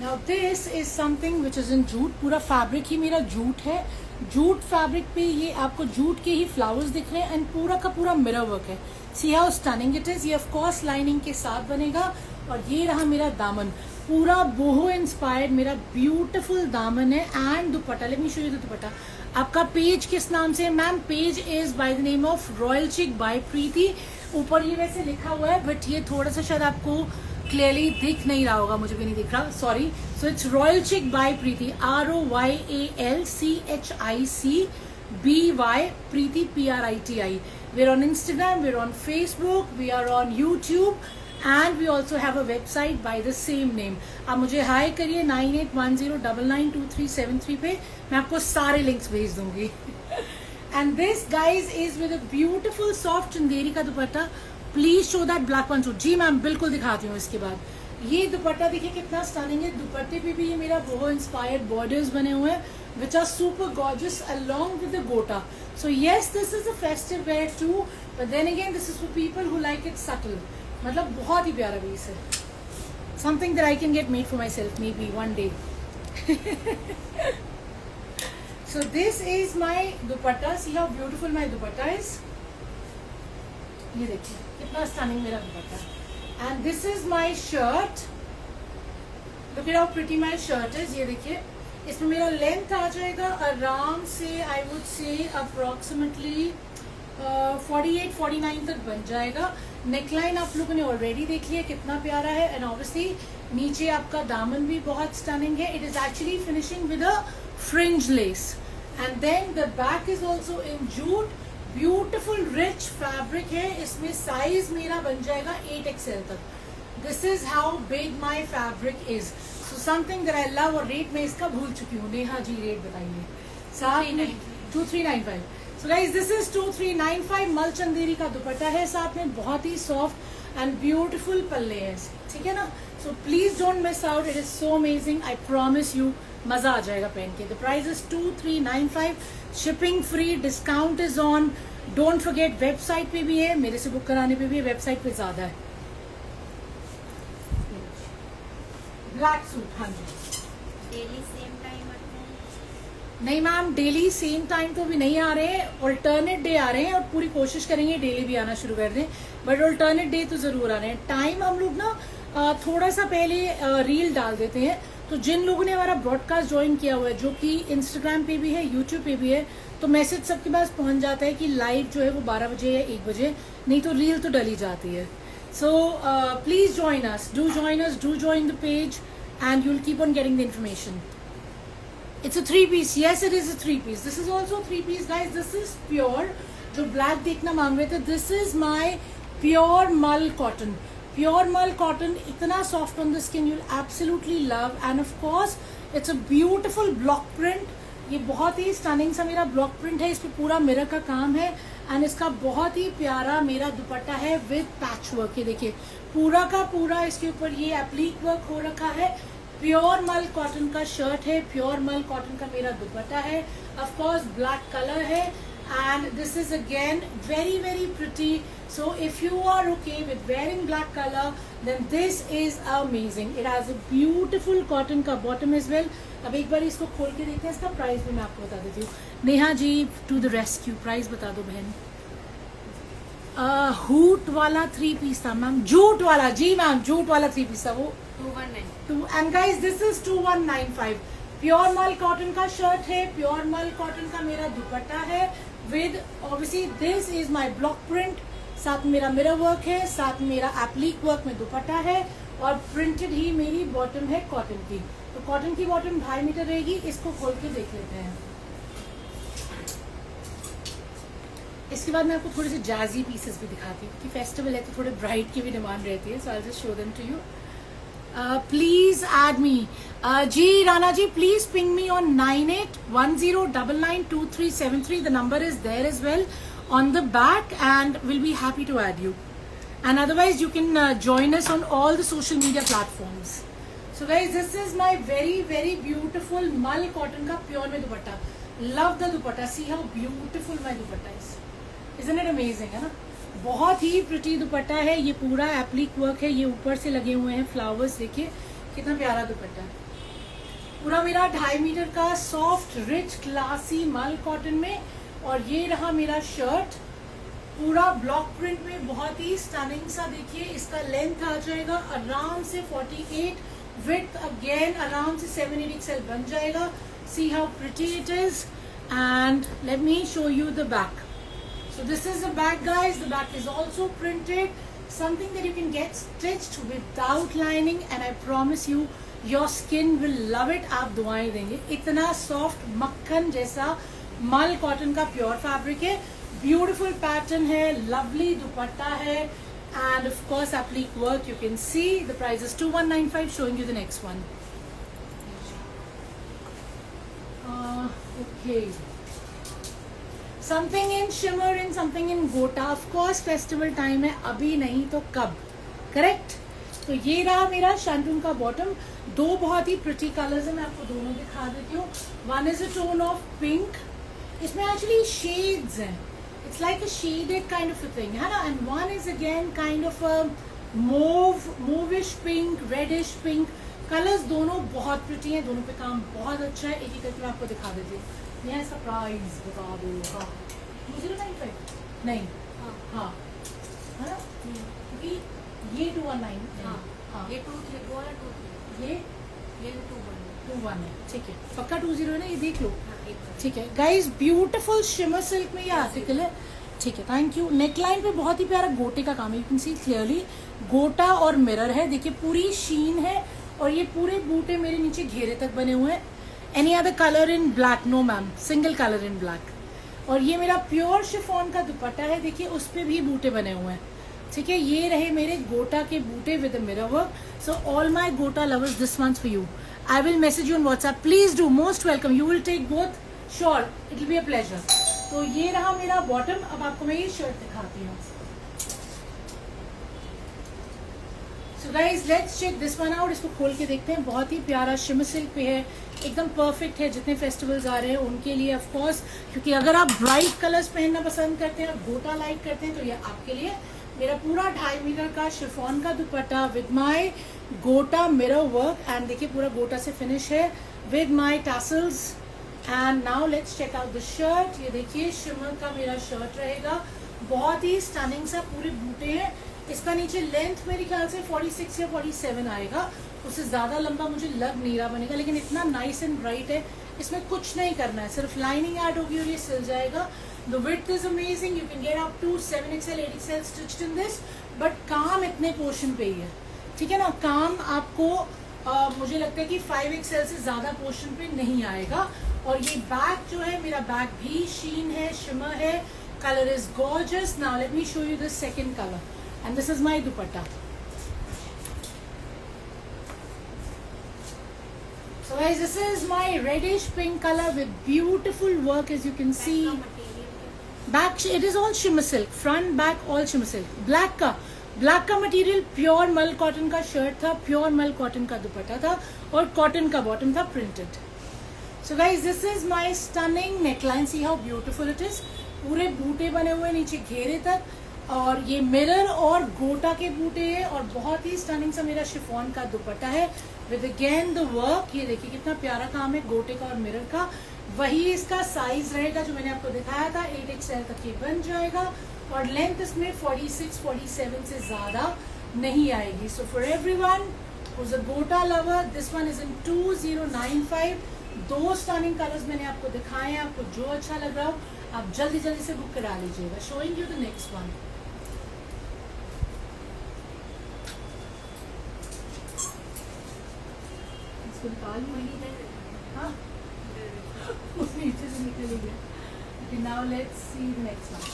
Now this is something which is in jute. पूरा फैब्रिक ही मेरा जूट है. जूट फैब्रिक पे ये आपको जूट के ही फ्लावर्स दिख रहे हैं एंड पूरा का पूरा मिरर वर्क है. See how stunning it is. ये ऑफ कोर्स लाइनिंग के साथ बनेगा. और ये रहा मेरा दामन, पूरा बोहो इंस्पायर्ड मेरा ब्यूटीफुल दामन है and dupatta. Late me show you the दुपट्टा. आपका पेज किस नाम से है ma'am? Page is by the name of royal chic by प्रीति. ऊपर ये वैसे लिखा हुआ है बट ये थोड़ा सा शायद आपको क्लियरली दिख नहीं रहा होगा, मुझे भी नहीं दिख रहा, sorry. So it's royal chic by Priti, ROYALCHICBY Priti PRITI. We're on Instagram, we're on Facebook, we are on YouTube. And we also have a website by the same name. आप मुझे हाई करिए 9810992373 पे, मैं आपको सारे लिंक्स भेज दूंगी. And this guys is with a beautiful soft Chanderi का dupatta. Please show that black one suit. जी मैम बिल्कुल दिखाती हूँ. इसके बाद ये दुपट्टा देखिए कितना स्टनिंग है. दुपट्टे पे भी ये मेरा वो इंस्पायर्ड बॉर्डर्स बने हुए हैं which are super gorgeous along with the gota. So yes, this is a festive wear too, but then again this is for people who like it subtle. मतलब बहुत ही प्यारा पीस है. Something that I can get made for myself maybe one day. So this is my dupatta. See how beautiful my dupatta is. ये देखिए कितना stunning मेरा दुपट्टा. And this is my shirt. Look at how pretty my shirt is. ये देखिए इसमें मेरा length आ जाएगा आराम से, I would say approximately 48-49 तक बन जाएगा. नेकलाइन आप लोगों ने ऑलरेडी देख लिया कितना प्यारा है एंड ऑब्वियसली नीचे आपका दामन भी बहुत स्टनिंग है. It is actually finishing with a fringe lace and then the back is also in jute. Beautiful rich fabric है. इसमें साइज मेरा बन जाएगा 8XL तक. This is how big my fabric is. So something that I love. और rate मैं इसका भूल चुकी हूँ. नेहा जी रेट बताइए. 2395. So guys, this is 2395. मल चंदेरी का दुपट्टा है, साथ में बहुत ही सॉफ्ट एंड ब्यूटीफुल पल्ले हैं, ठीक है ना. So please don't miss out. It is so amazing. I promise you मजा आ जाएगा पहन के. The price is 2395. Shipping free. Discount is on. Don't forget website पे भी है, मेरे से बुक कराने पे भी है, वेबसाइट पे ज्यादा है. Black suit. हाँ जी. डेली सेम टाइम नहीं मैम, डेली सेम टाइम तो भी नहीं आ रहे हैं. ऑल्टरनेट डे आ रहे हैं और पूरी कोशिश करेंगे डेली भी आना शुरू कर दें, बट ऑल्टरनेट डे तो जरूर आ रहे हैं. टाइम हम लोग ना थोड़ा सा पहले रील डाल देते हैं तो जिन लोगों ने हमारा ब्रॉडकास्ट ज्वाइन किया हुआ है, जो कि इंस्टाग्राम पे भी है, यूट्यूब पे भी है, तो मैसेज सबके पास पहुंच जाता है कि लाइव जो है वो 12 बजे या 1 बजे, नहीं तो रील तो डली जाती है. So please join us, do join the page and you will keep on getting the information. It's a 3-piece. Yes, it is a 3-piece. This is also a 3-piece, guys. This is pure. जो black देखना मांग रहे थे, this is my pure mull cotton. Pure mull cotton, इतना soft on the skin, you'll absolutely love. And of course, it's a beautiful block print. ये बहुत ही stunning सा मेरा block print है. इस पे पूरा मिरर का काम है. And इसका बहुत ही प्यारा मेरा दुपट्टा है with patch work. ये देखिए, पूरा का पूरा इसके ऊपर ये एप्लीक वर्क हो रखा है. प्योर मल कॉटन का शर्ट है, प्योर मल कॉटन का मेरा दुपट्टा है, ऑफ कोर्स ब्लैक कलर है, and this is again very very pretty. So if you are okay with wearing black colour then this is amazing. It has a beautiful cotton का bottom is well. अब एक बार इसको खोल के देखते हैं. इसका प्राइस भी मैं आपको बता देती हूँ. Neha ji to the rescue, price बता दो बहन. हूट वाला 3-piece था मैम, जूट वाला, जी मैम जूट वाला 3-piece था वो 219. And guys this is 2195. Pure मल कॉटन का शर्ट है, प्योर मल कॉटन का मेरा दुपट्टा है with obviously this is my block print. साथ में मेरा मिरर वर्क है, साथ में मेरा एप्लीक वर्क में दुपट्टा है, और प्रिंटेड ही मेरी बॉटम है कॉटन की. तो कॉटन की बॉटम 2.5 मीटर रहेगी. इसको खोल के देख लेते हैं. इसके बाद मैं आपको थोड़े से जाजी पीसेस भी दिखाती हूँ कि फेस्टिवल है तो थोड़े ब्राइट की भी डिमांड रहती है. So I just show them to you. Please add me. जी Rana ji, please ping me on 9810992373. The number is there as well on the back and will be happy to add you. And otherwise you can join us on all the social media platforms. So guys this is my very very beautiful mul cotton का pure में dupatta. Love the dupatta. See how beautiful my dupatta is. Isn't it amazing, है ना. बहुत ही pretty दुपट्टा है. ये पूरा applique work है, ये ऊपर से लगे हुए हैं फ्लावर्स. देखिए कितना प्यारा दुपट्टा है. पूरा मेरा 2.5 मीटर का सॉफ्ट रिच क्लासी मल कॉटन में. और ये रहा मेरा शर्ट पूरा ब्लॉक प्रिंट में, बहुत ही स्टनिंग सा. देखिए इसका लेंथ आ जाएगा आराम से 48, विड्थ अगेन आराम से 7-8 XL बन जाएगा. See how pretty it is. And let me show you the back. So this is the back, guys. The back is also printed, something that you can get stitched without lining, and I promise you your skin will love it. आप दुआएं देंगे. इतना soft मक्खन जैसा मल cotton का pure fabric है. Beautiful pattern है, लवली दुपट्टा है, and of course applique work. You can see the price is 2195. Showing you the next one. Okay. Something in shimmer in something in gota. Of course festival time है, अभी नहीं तो कब, correct. तो ये रहा मेरा शांटून का बॉटम. 2 बहुत ही प्रिटी कलर्स है, मैं आपको दोनों दिखा देती हूँ. One is a tone of pink. इसमें एक्चुअली शेड्स हैं. It's like a shaded kind of a thing, है ना. And one is again kind of a mauvish pink, reddish pink. Colours दोनों बहुत प्रिटी हैं, दोनों पे काम बहुत अच्छा है. एक एक करके मैं आपको दिखा देती हूँ. मैं इसका प्राइस बता दो. हाँ 2095 नहीं, हाँ है ना, क्योंकि ये 219. हाँ ये 232 वाला 23. ये 221 है. ठीक है, पक्का 20 है ना. ये देख लो. हाँ, ठीक है गाइज, ब्यूटीफुल शिमर सिल्क में ये आर्टिकल है. ठीक है, थैंक यू. नेकलाइन पे बहुत ही प्यारा गोटे का काम है. यू कैन सी क्लियरली गोटा और मिरर है. देखिए पूरी शीन है, और ये पूरे बूटे मेरे नीचे घेरे तक बने हुए हैं. Any other colour in black? No ma'am, single colour in black. और ये मेरा प्योर शिफॉन का दुपट्टा है. देखिए उस पे भी बूटे बने हुए हैं. ठीक है, ये रहे मेरे गोटा के बूटे with mirror work. So all my gota lovers, this ones for you. I will message you on WhatsApp. Please do, most welcome. You will take both, sure, it will be a pleasure. तो ये रहा मेरा bottom. अब आपको मैं ये shirt दिखाती हूँ. So guys let's check this one out. इसको खोल के देखते हैं. बहुत ही प्यारा शिमर सिल्क पे है, एकदम परफेक्ट है जितने फेस्टिवल्स आ रहे हैं उनके लिए. ऑफ कोर्स क्योंकि अगर आप ब्राइट कलर्स पहनना पसंद करते हैं, गोटा लाइक करते हैं, तो ये आपके लिए. मेरा पूरा 2.5 मीटर का शिफॉन का dupatta with my gota mirror work. And देखिए पूरा गोटा से फिनिश है with my tassels. And now let's check out the shirt. ये देखिए शिमर का मेरा शर्ट रहेगा. बहुत ही स्टनिंग सा, पूरे बूटे हैं. इसका नीचे लेंथ मेरे ख्याल से 46 या 47 आएगा, उससे ज्यादा लंबा मुझे लग नहीं रहा बनेगा, लेकिन इतना नाइस एंड ब्राइट है, इसमें कुछ नहीं करना है, सिर्फ लाइनिंग ऐड होगी और ये सिल जाएगा। The width is amazing, you can get up to 7XL 8XL stitched in this, but काम इतने पोर्शन पे ही है, ठीक है ना। काम आपको मुझे लगता है कि 5XL से ज्यादा पोर्शन पे नहीं आएगा। और ये बैक जो है, मेरा बैक भी शीन है, शिमर है, colour is gorgeous. Now let me show you the second colour and this is my dupatta. So guys, this is my reddish pink color with beautiful work, as you can see. Back it is all shimmer silk, front back all shimmer silk. Black का material pure मल cotton का shirt था, pure मल cotton का दुपट्टा था और cotton का bottom था printed. So guys, this is my stunning neckline. See how beautiful it is. पूरे बूटे बने हुए नीचे घेरे तक, और ये मिरर और गोटा के बूटे हैं, और बहुत ही स्टनिंग सा मेरा शिफॉन का दुपट्टा है विद अगेन द वर्क। ये देखिए कितना प्यारा काम है गोटे का और मिरर का। वही इसका साइज रहेगा जो मैंने आपको दिखाया था, 8XL तक ये बन जाएगा, और लेंथ इसमें 46, 47 से ज्यादा नहीं आएगी। So for everyone who is a gota lover, this one is in 2095। 2 stunning colours मैंने आपको दिखाए हैं, आपको जो अच्छा लग रहा हो आप जल्दी जल्दी से बुक करा लीजिएगा। Showing you the next one. हाँ उस नीचे से निकल गया। Okay, now let's see the next one.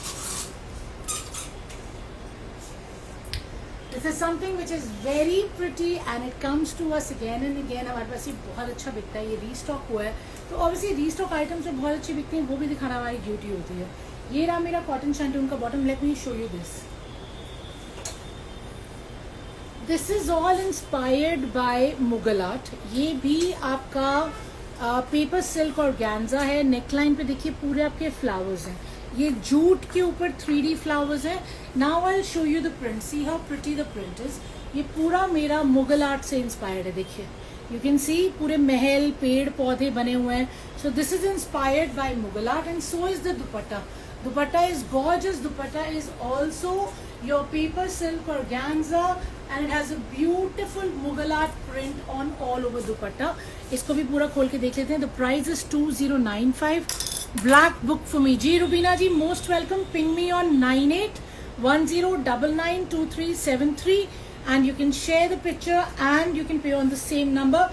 This is something which is very pretty and it comes to us again and again. हमारे पास ये बहुत अच्छा बिकता है, ये रीस्टॉक हुआ है, तो ऑब्वियसली रीस्टॉक आइटम्स जो बहुत अच्छी बिकती हैं वो भी दिखाना हमारी ड्यूटी होती है। ये रहा मेरा कॉटन शैंटून का bottom. Late me show you this. This is all inspired by Mughal art. ये भी आपका पेपर सिल्क और गैंजा है। नेकलाइन पे देखिए पूरे आपके फ्लावर्स हैं, ये जूट के ऊपर 3D फ्लावर्स हैं। Now I will show you the print, C how pretty the print is. ये पूरा मेरा मुगल आर्ट से इंस्पायर्ड है। देखिए यू कैन सी पूरे महल पेड़ पौधे बने हुए हैं। सो this is inspired by Mughal art and so is the dupatta. Dupatta is gorgeous. Dupatta is also your paper silk और गैंजा and it has a beautiful Mughal art print on all over दुपट्टा। इसको भी पूरा खोल के देख लेते हैं। The price is 2095। Black book for me ji. Rubina ji most welcome। Ping me on 9810992373 and you can share the picture and you can pay on the same number।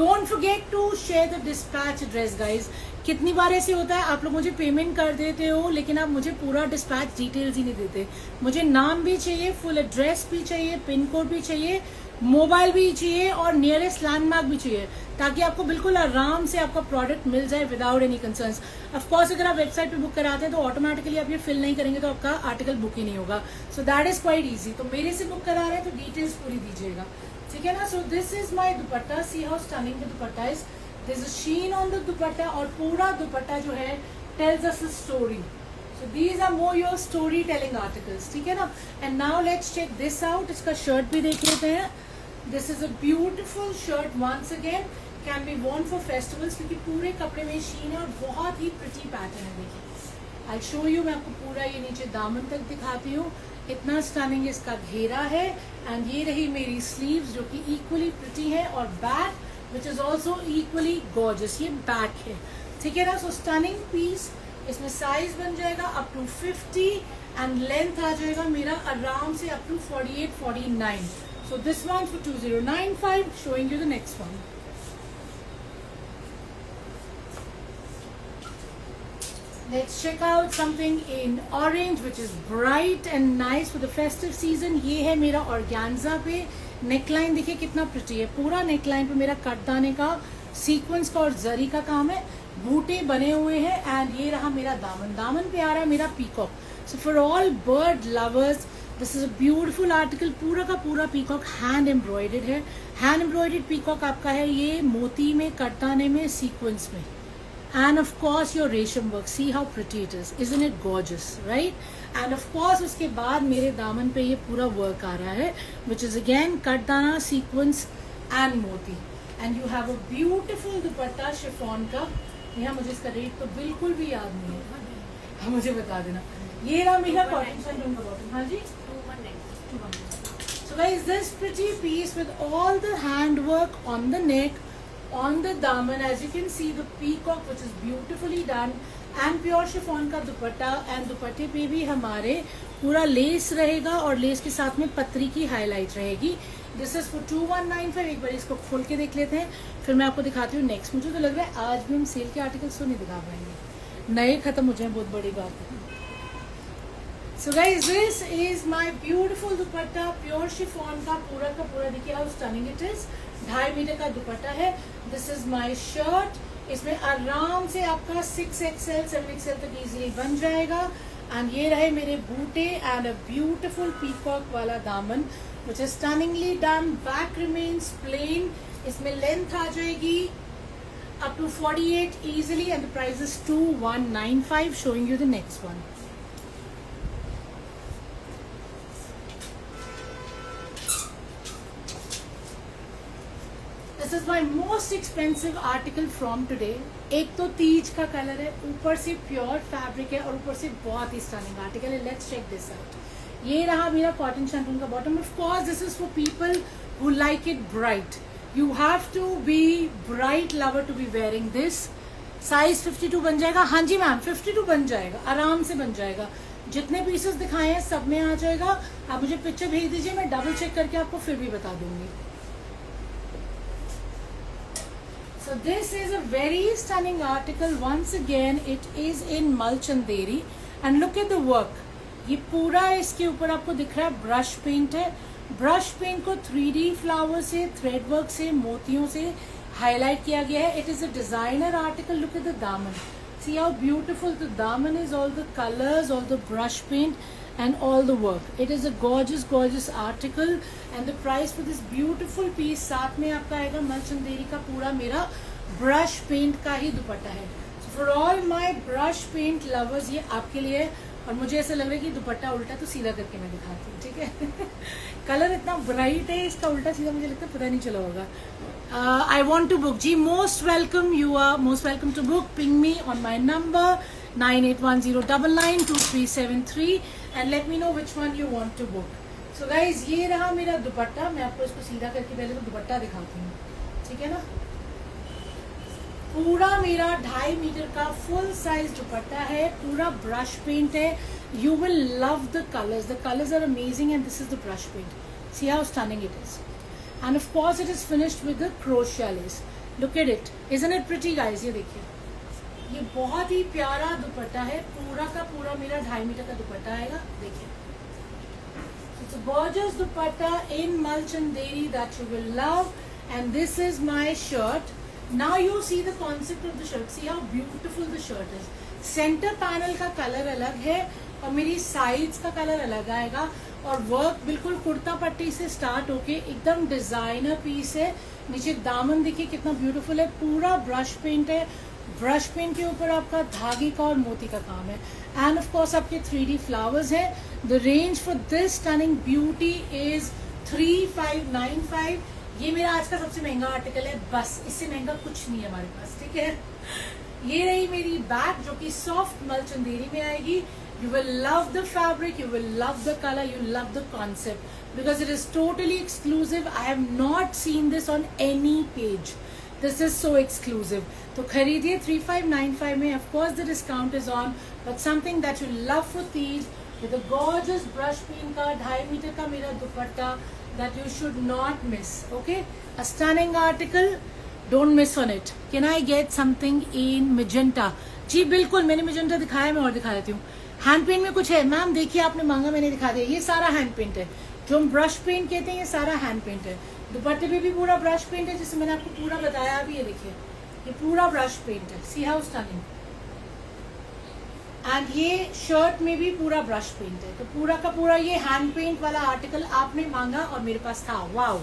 Don't forget to share the dispatch address guys। कितनी बार ऐसे होता है आप लोग मुझे payment कर देते हो लेकिन आप मुझे पूरा डिस्पैच डिटेल्स ही नहीं देते। मुझे नाम भी चाहिए, फुल एड्रेस भी चाहिए, पिन कोड भी चाहिए, मोबाइल भी चाहिए और नियरेस्ट लैंडमार्क भी चाहिए, ताकि आपको बिल्कुल आराम से आपका प्रोडक्ट मिल जाए without any concerns. Of course अगर आप वेबसाइट पे बुक कराते हैं तो ऑटोमेटिकली आप ये फिल नहीं करेंगे तो आपका आर्टिकल बुक ही नहीं होगा। So that is quite easy. तो मेरे से बुक करा रहे हैं तो डिटेल्स पूरी दीजिएगा, ठीक है ना। सो this is my dupatta. See how stunning the dupatta is. There's a sheen on the दुपट्टा और पूरा दुपट्टा जो है tells us a story. So these are more your storytelling articles, ठीक है ना। And now let's check this out. इसका shirt भी देख लेते हैं। This is a beautiful shirt once again. Can be worn for festivals क्योंकि पूरे कपड़े में sheen है और बहुत ही pretty pattern है। देखिए I'll show you, मैं आपको पूरा ये नीचे दामन तक दिखाती हूँ। इतना स्टनिंग इसका घेरा है। एंड ये रही मेरी स्लीव्स जो कि इक्वली प्रिटी है, और back which is also equally gorgeous। ये बैक है, ठीक है ना। So stunning piece. इसमें साइज बन जाएगा अप टू 50 एंड लेंथ आ जाएगा मेरा आराम से up to 48, 49। So this one for 2095। Showing you the next one. Let's check out something in orange which is bright and nice for the festive season। ये है मेरा ऑर्गेन्जा पे। Neckline देखिए कितना प्रिटी है। पूरा नेकलाइन पे मेरा कटदाने का, सीक्वेंस का और जरी का काम है। बूटे बने हुए हैं एंड ये रहा मेरा दामन। दामन पे आ रहा है मेरा peacock. So for all bird lovers this is a beautiful article. पूरा का पूरा पीकॉक हैंड एम्ब्रॉयडर्ड है। हैंड एम्ब्रॉयडर्ड पीकॉक आपका है ये मोती में, कटदाने में, सीक्वेंस में, and of course your रेशम work। see how pretty it is, isn't it gorgeous, right? and of course उसके बाद मेरे दामन पे ये पूरा वर्क आ रहा है which is again katdana, sequins and moti. and you have a beautiful dupatta chiffon का। यहाँ मुझे इसका रेट तो बिल्कुल भी याद नहीं है, हाँ मुझे बता देना। ये रहा मेरा कॉटन शैंटून का बॉटम। हाँ जी 2190। guys, this pretty piece with all the handwork on the neck, on the daman, as you can see the peacock which is beautifully done, and pure chiffon का दुपट्टा, and दुपट्टे पे भी हमारे पूरा लेस रहेगा और लेस के साथ में पत्री की हाईलाइट रहेगी. This is for 2195. एक बार इसको खोल के देख लेते हैं, फिर मैं आपको दिखाती हूँ नेक्स्ट. मुझे तो लग रहा है आज भी हम सेल के आर्टिकल्स तो नहीं दिखा पाएंगे, नए खत्म हो जाए, बहुत बड़ी बात है. So guys, this is my beautiful dupatta, pure chiffon का पूरा देखिए how stunning it is. 2.5 metre का दुपट्टा है. This is my shirt. इसमें आराम से आपका 6XL 7XL तक इजीली बन जाएगा. एंड ये रहे मेरे बूटे एंड अ ब्यूटिफुल पीकॉक वाला दामन which is stunningly done. Back remains plain. इसमें लेंथ आ जाएगी up to 48 easily and the price is 2195. Showing you the next one. This is my most expensive article from today. एक तो तीज का colour है, ऊपर से प्योर फैब्रिक है और ऊपर से बहुत ही स्टनिंग आर्टिकल है. Let's check this out. ये रहा मेरा कॉटन शैंटून का bottom. Of course this is for people who like it bright. You have to be bright lover to be wearing this. Size 52 बन जाएगा. हाँ जी मैम, 52 बन जाएगा, आराम से बन जाएगा. जितने पीसेस दिखाए हैं सब में आ जाएगा. आप मुझे पिक्चर भेज दीजिए, मैं डबल चेक करके आपको फिर भी बता दूंगी. So this is a very stunning article. Once again, it is in Malchanderi and look at the work. ये पूरा इसके ऊपर आपको दिख रहा है ब्रश पेंट है. ब्रश पेंट को 3D फ्लावर से, थ्रेड वर्क से, मोतियों से हाईलाइट किया गया है. It is a designer article. Look at the दामन. See how beautiful the daman is, all the colors, all the brush paint and all the work. It is a gorgeous article and the price for this beautiful piece साथ में आपका आएगा मलचंदेरी का पूरा मेरा brush paint का ही दुपट्टा है. So for all my brush paint lovers ये आपके लिए है. और मुझे ऐसा लग रहा है कि दुपट्टा उल्टा तो सीधा करके मैं दिखाती हूँ, ठीक है. कलर इतना ब्राइट है, इसका उल्टा सीधा मुझे लगता है पता नहीं चला होगा. I want to book. Ji, most welcome. You are most welcome to book. Ping me on my number 9810992373 and let me know which one you want to book. So guys, ये रहा मेरा दुपट्टा. मैं आपको इसको सीधा करके पहले तो दुपट्टा दिखाती हूँ, ठीक है ना. पूरा मेरा 2.5 मीटर का फुल साइज दुपट्टा है. पूरा ब्रश पेंट है. You will love the colours. The colours are amazing and this is the brush paint. See how stunning it is. And of course it is finished with the crochet lace. Look at it. Isn't it pretty guys? ये देखिए, ये बहुत ही प्यारा दुपट्टा है. पूरा का पूरा मेरा 2.5 मीटर का दुपट्टा आएगा. देखिए, it's a gorgeous dupatta in Malchanderi that you will love. And this is my shirt. Now you see the concept of the shirt. See how beautiful the shirt is. Center panel का colour अलग है और मेरी sides का colour अलग आएगा. और work बिल्कुल कुर्ता पट्टी से स्टार्ट होके एकदम डिजाइनर पीस है. नीचे दामन देखिए कितना ब्यूटीफुल है. पूरा ब्रश पेंट है. ब्रश पेंट के ऊपर आपका धागे का और मोती का काम है. एंड ऑफ कोर्स आपके 3D फ्लावर्स हैं. The range for this stunning beauty is 3595. ये मेरा आज का सबसे महंगा आर्टिकल है. बस इससे महंगा कुछ नहीं है हमारे पास, ठीक है. ये रही मेरी बैग जो कि सॉफ्ट मलचंदेरी में आएगी. You will love the fabric, you will love the color, you love the concept because it is totally exclusive. I have not seen this on any page. This is so exclusive. तो खरीदिए 3595 में. Of course the discount is on, but something that you love for these with a gorgeous brush paint का 2.5 metre का मेरा दुपट्टा that you should not miss. Okay, a stunning article. Don't miss on it. Can I get something in magenta? जी बिल्कुल, मैंने magenta दिखाया, मैं और दिखा देती हूँ. हैंड पेंट में कुछ है मैम, देखिए आपने मांगा मैंने दिखा दिया. ये सारा हैंड पेंट है जो हम ब्रश पेंट कहते हैं. ये सारा हैंड पेंट है. दुपट्टे पे भी पूरा ब्रश पेंट है जिसे मैंने आपको पूरा बताया अभी. ये देखिए, ये पूरा ब्रश पेंट है. सी हाउ स्टनिंग. एंड ये शर्ट में भी पूरा ब्रश पेंट है. तो पूरा का पूरा ये हैंड पेंट वाला आर्टिकल आपने मांगा और मेरे पास था. Wow,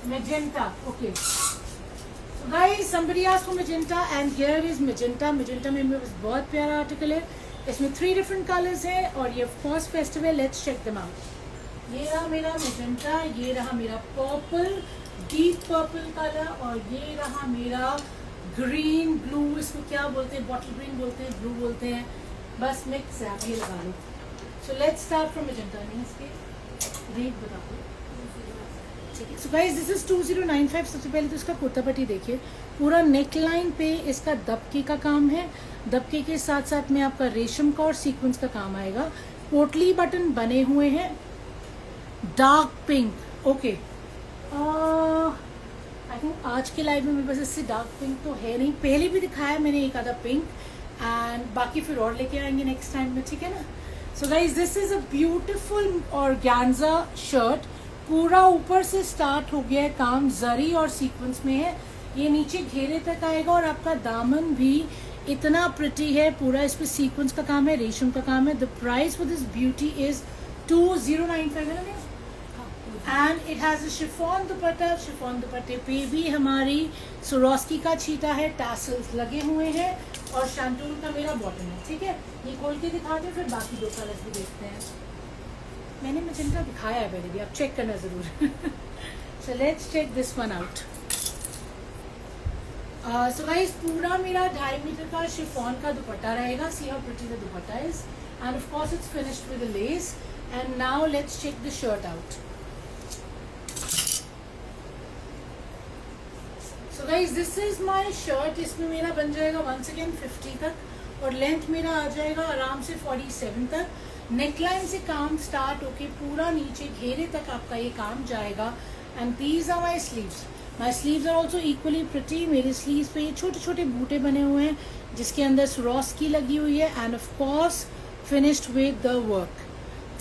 magenta. Okay So guys, somebody asked for magenta and here is magenta. Magenta में मेरे पास बहुत प्यारा आर्टिकल है. इसमें 3 different colors है और ये of course festive है. Let's check them out. ये रहा मेरा magenta, ये रहा मेरा purple, deep purple color और ये रहा मेरा green blue. इसको क्या बोलते हैं? Bottle green बोलते हैं, blue बोलते हैं. बस मिक्स है, आप ये लगा लो. So let's start from magenta. इसके रेट बता दो। ठीक है, सो गाइस दिस इज 2095। सबसे पहले तो इसका कुर्ता पट्टी देखिए, पूरा नेक लाइन पे इसका दबके का काम है। दबके के साथ साथ में आपका रेशम का और सीक्वेंस का काम आएगा। पोटली बटन बने हुए हैं dark pink. Okay, I think आज के लाइव में मेरे पास इससे डार्क पिंक तो है नहीं, पहले भी दिखाया मैंने एक आधा पिंक, एंड बाकी फिर और लेके आएंगे नेक्स्ट टाइम में, ठीक है ना। सो guys this is a beautiful organza shirt. पूरा ऊपर से स्टार्ट हो गया है काम, जरी और सीक्वेंस में है। ये नीचे घेरे तक आएगा और आपका दामन भी इतना प्रिटी है, पूरा इस पे सीक्वेंस का काम है, रेशम का काम है। The price for this beauty is 2095 है ना, and it has a chiffon dupatta. Chiffon दुपट्टे पे भी हमारी सुरोस्की का छीटा है, टैसल्स लगे हुए हैं और शांतून का मेरा बॉटम है। ठीक है, ये खोल के दिखाते हैं, फिर बाकी दो कलर्स भी देखते हैं। मैंने मैजेंटा दिखाया है पहले भी, आप चेक करना जरूर। So let's check this one out. So guys पूरा मेरा 2.5 मीटर का शिफॉन का दुपट्टा रहेगा। See how pretty the dupatta is, and of course it's finished with a lace. And now let's check the shirt out. So guys this is my shirt. इसमें मेरा बन जाएगा once again 50 तक और लेंथ मेरा आ जाएगा आराम से 47 तक। नेकलाइन से काम स्टार्ट होके पूरा नीचे घेरे तक आपका ये काम जाएगा। And these are my sleeves. My sleeves are also equally pretty. मेरे स्लीव्स पे ये छोटे छोटे बूटे बने हुए हैं जिसके अंदर सुरोस्की लगी हुई है, and of course finished with the work.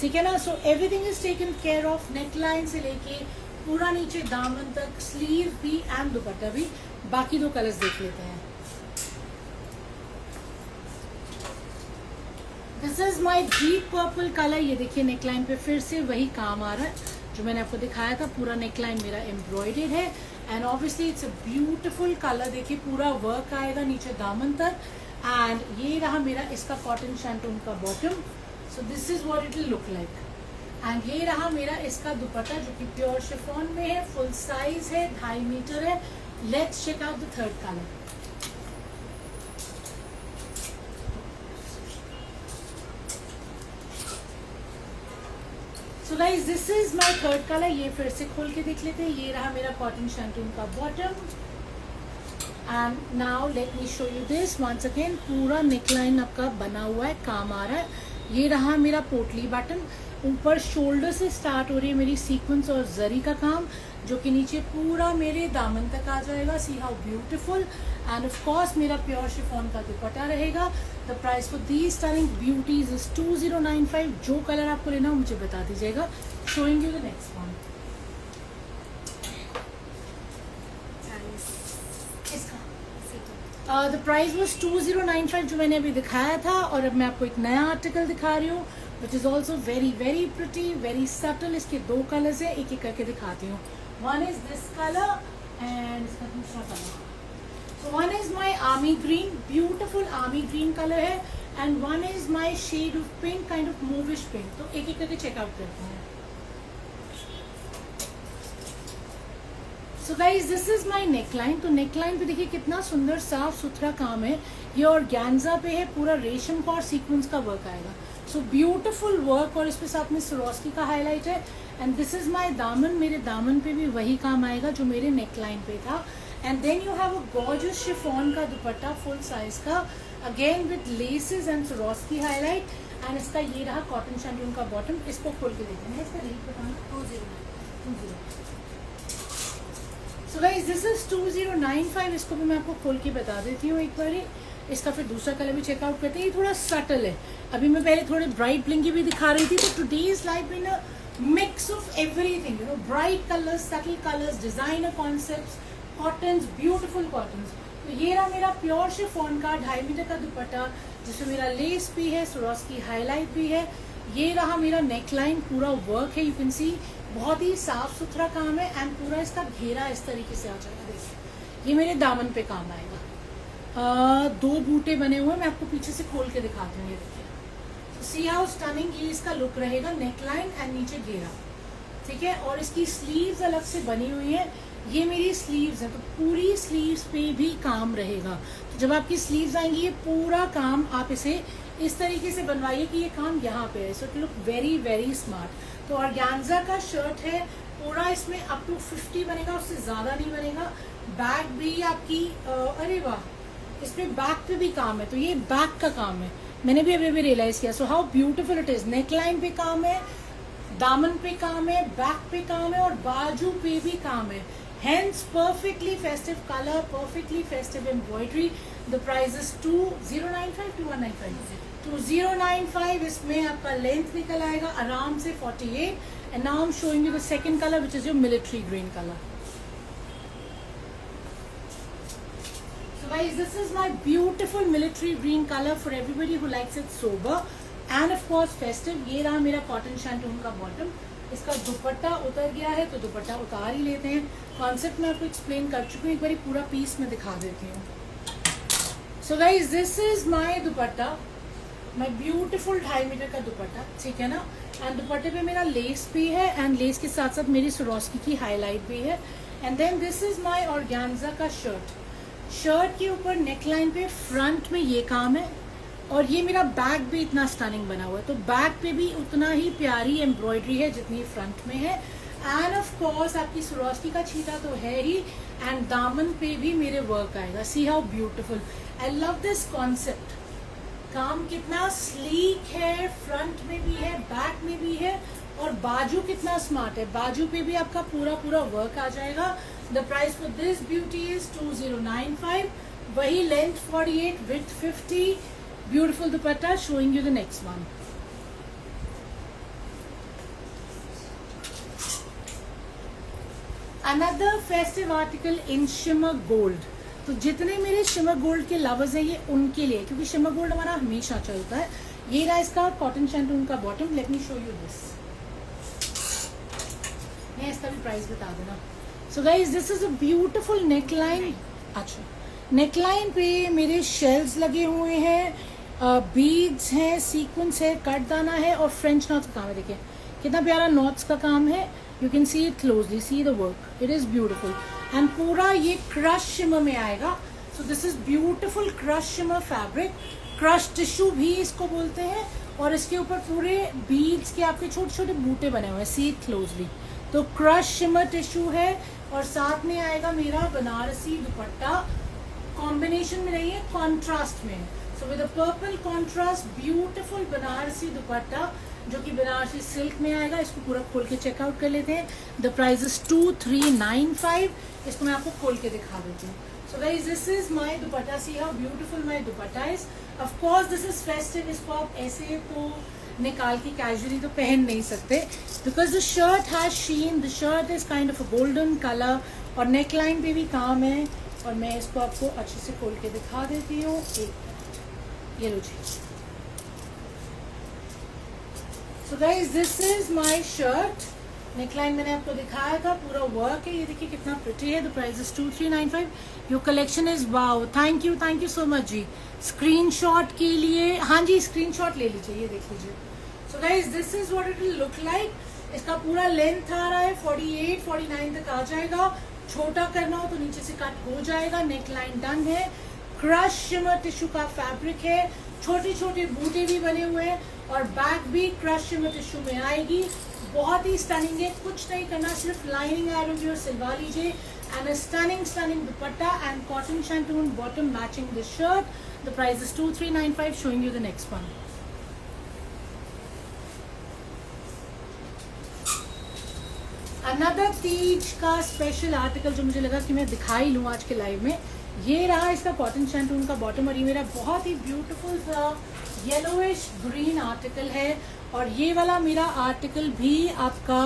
ठीक है ना। So everything is taken care of, neckline से लेके पूरा नीचे दामन तक, स्लीव भी एंड दुपट्टा भी। बाकी दो कलर्स देख लेते हैं। This is my deep purple colour. ये देखिए नेकलाइन पे फिर से वही काम आ रहा है जो मैंने आपको दिखाया था। पूरा नेकलाइन मेरा एम्ब्रॉयडर्ड है, and obviously it's a beautiful colour. देखिए पूरा वर्क आएगा नीचे दामन तक, एंड ये रहा मेरा इसका कॉटन शैंटून का bottom. So this is what it will look like. And ये रहा मेरा इसका दुपट्टा जो कि प्योर शिफॉन में है, फुल साइज है, 2.5 मीटर है। Let's check out the third colour. So guys this is my third colour. ये फिर से खोल के देख लेते हैं। ये रहा मेरा कॉटन शैंटून का bottom, and now let me show you this once again. पूरा नेकलाइन आपका बना हुआ है, काम आ रहा है। ये रहा मेरा पोटली बटन। ऊपर शोल्डर से स्टार्ट हो रही है मेरी सीक्वेंस और जरी का काम जो कि नीचे पूरा मेरे दामन तक आ जाएगा। See how beautiful. And of course मेरा प्योर शिफॉन का दुपट्टा रहेगा। The price for these stunning beauties is 2095। जो कलर आपको लेना हो मुझे बता दीजिएगा। Showing you the next one. The price was 2095 जो मैंने अभी दिखाया था, और अब मैं आपको एक नया आर्टिकल दिखा रही हूँ which is also very very pretty, very subtle. इसके दो कलर्स है, एक एक करके दिखाती हूँ। One is this colour and इसका दूसरा colour. So one is my army green, beautiful army green colour है, and one is my shade of pink, kind of mauvish pink. तो एक एक करके चेकआउट करते हैं। So guys this is my neckline. तो नेकलाइन पे देखिए कितना सुंदर साफ सुथरा काम है। ये ऑर्गेन्जा पे है, पूरा रेशम का और सीक्वेंस का वर्क आएगा। सो ब्यूटिफुल वर्क, और इसके साथ में सुरोस्की का हाईलाइट है। एंड दिस इज माई दामन। मेरे दामन पे भी वही काम आएगा जो मेरे नेकलाइन पे था। And then you have a gorgeous chiffon का दुपट्टा फुल साइज का, again with laces and Swarovski highlight. And इसका ये रहा कॉटन शैंटून का बॉटम। इसको खोल के देखते हैं। इसका रेट बताना। 20। सो गाइस दिस इज 2095। इसको भी मैं आपको खोल के बता देती हूँ एक बार। इसका फिर दूसरा कलर भी चेकआउट करते हैं। ये थोड़ा सटल है। अभी मैं पहले थोड़े ब्राइट ब्लिंकी भी दिखा रही थी। तो today's life in a mix of everything, you know, bright colours, subtle colours, designer concepts, cottons, beautiful cottons. तो ये रहा मेरा प्योर शिफॉन का 2.5 मीटर का दुपट्टा जिसमें मेरा लेस भी है, सुरोस्की हाईलाइट भी है। ये रहा मेरा नेकलाइन, पूरा वर्क है, यू कैन सी, बहुत ही साफ सुथरा काम है। एंड पूरा इसका घेरा इस तरीके से आ जाएगा। देखिए ये मेरे दामन पे काम आएगा। दो बूटे बने हुए हैं, मैं आपको पीछे से खोल के दिखाती हूँ। ये देखिए, सी हाउ स्टनिंग ये इसका लुक रहेगा। नेकलाइन एंड नीचे घेरा, ठीक है। और इसकी स्लीव्स अलग से बनी हुई है। ये मेरी स्लीव्स है, तो पूरी स्लीव्स पे भी काम रहेगा। तो जब आपकी स्लीव्स आएंगी, ये पूरा काम आप इसे इस तरीके से बनवाइए कि ये काम यहाँ पे है, so it look very very smart. तो ऑर्गेन्जा का शर्ट है पूरा, इसमें अप टू 50 बनेगा, उससे ज्यादा नहीं बनेगा। बैक भी आपकी अरे वाह, इसमें बैक पे भी काम है, तो ये बैक का काम है, मैंने भी अभी रियलाइज किया। So how beautiful it is. Neckline पे काम है, दामन पे काम है, बैक पे काम है और बाजू पे भी काम है। Hence perfectly festive color, perfectly festive embroidery. The price is 2095, 2195, 2095। इसमें आपका लेंथ निकल आएगा आराम से 48। And now I'm showing you the second color, which is your military green color. So guys, this is my beautiful military green color for everybody who likes it sober and of course festive। ये रहा मेरा cotton shantung का bottom। इसका दुपट्टा उतर गया है तो दुपट्टा उतार ही लेते हैं। कॉन्सेप्ट मैं आपको एक्सप्लेन कर चुकी हूँ, एक बार पूरा पीस में दिखा देती हूँ। So guys, this is my dupatta, my beautiful 2.5 metre का दुपट्टा, ठीक है ना। एंड दुपट्टे पे मेरा लेस भी है एंड लेस के साथ साथ मेरी स्वरोस्की की हाईलाइट भी है। And then this is my organza का शर्ट। शर्ट के ऊपर नेकलाइन पे फ्रंट में ये काम है और ये मेरा बैक भी इतना स्टनिंग बना हुआ है, तो बैक पे भी उतना ही प्यारी एम्ब्रॉयडरी है जितनी फ्रंट में है। एंड ऑफ कोर्स आपकी स्वरोस्की का छीटा तो है ही, एंड दामन पे भी मेरे वर्क आएगा। See how beautiful, I love this concept. काम कितना स्लीक है, फ्रंट में भी है, बैक में भी है, और बाजू कितना स्मार्ट है, बाजू पे भी आपका पूरा पूरा वर्क आ जाएगा। The price for this beauty is 2095। वही length 48, width 50। Beautiful dupatta, showing you the next one. Another festive article in shimmer gold। तो जितने मेरे शिमर गोल्ड के लवर्स हैं ये उनके लिए, क्योंकि शिमर गोल्ड हमारा हमेशा चलता है। ये रहा इसका कॉटन शैंटून का bottom. Late me show you this. मैं इसका भी प्राइस बता देना। सो guys, this is a beautiful neckline. अच्छा, नेकलाइन पे मेरे शेल्स लगे हुए हैं, बीड्स हैं, सीक्वेंस है, कट दाना है और फ्रेंच नॉट्स का काम है। देखिए कितना प्यारा नॉट्स का काम है। You can see it closely, see the work, it is beautiful. And पूरा ये क्रश शिमर में आएगा। सो this is beautiful crush shimmer fabric. Crush tissue भी इसको बोलते हैं, और इसके ऊपर पूरे बीड्स के आपके छोटे छोटे बूटे बने हुए हैं, सी इट क्लोजली। तो क्रश शिमर टिश्यू है और साथ में आएगा मेरा बनारसी दुपट्टा। कॉम्बिनेशन में नहीं है, कॉन्ट्रास्ट में। So with a purple contrast beautiful Banarasi दुपट्टा, जो कि बनारसी सिल्क में आएगा। इसको पूरा खोल के चेकआउट कर लेते हैं। The price is 2395। इसको मैं आपको खोल के दिखा देती हूँ। सो guys, this is my dupatta. See how beautiful my dupatta is. Of course this is festive. इसको आप ऐसे तो निकाल के कैजुअली तो पहन नहीं सकते, because the shirt has sheen, the shirt is kind of a golden colour, और नेकलाइन पे भी काम है। और मैं इसको आपको अच्छे से खोल के दिखा देती हूँ। ये लो जी। So guys, this is my shirt. Neckline मैंने आपको दिखाया था, पूरा वर्क है। ये देखिए कितना प्रिटी है। The price is 2395। Your collection is wow. Thank you so much जी। स्क्रीनशॉट के लिए, हाँ जी, स्क्रीनशॉट ले लीजिए, ये देख लीजिए। सो guys, this is what it will look like. इसका पूरा लेंथ आ रहा है 48, 49 तक आ जाएगा। छोटा करना हो तो नीचे से कट हो जाएगा। नेकलाइन डन है। क्रश शिमर टिश्यू का फैब्रिक है, छोटे छोटे बूटे भी बने हुए हैं, और बैक भी क्रश शिमर टिश्यू में आएगी। बहुत ही स्टनिंग है, कुछ नहीं करना, सिर्फ लाइनिंग आयरन और सिलवा लीजिए। And a stunning dupatta and cotton shantoon bottom matching this shirt. The price is 2395। Showing you the next one. Another Teej का स्पेशल आर्टिकल जो मुझे लगा कि मैं दिखाई लूँ आज के लाइव में। ये रहा इसका कॉटन शैंटून का बॉटम, और ये मेरा बहुत ही ब्यूटीफुल सा येलोइश ग्रीन आर्टिकल है। और ये वाला मेरा आर्टिकल भी आपका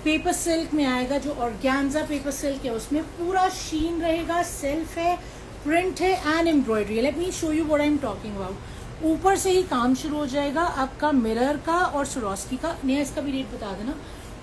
पेपर सिल्क में आएगा, जो ऑर्गेन्जा पेपर सिल्क है। उसमें पूरा शीन रहेगा, सेल्फ है, प्रिंट है and embroidery. Late me show you what I am talking about. ऊपर से ही काम शुरू हो जाएगा आपका मिरर का और स्वरोस्की का। नया इसका भी रेट बता देना।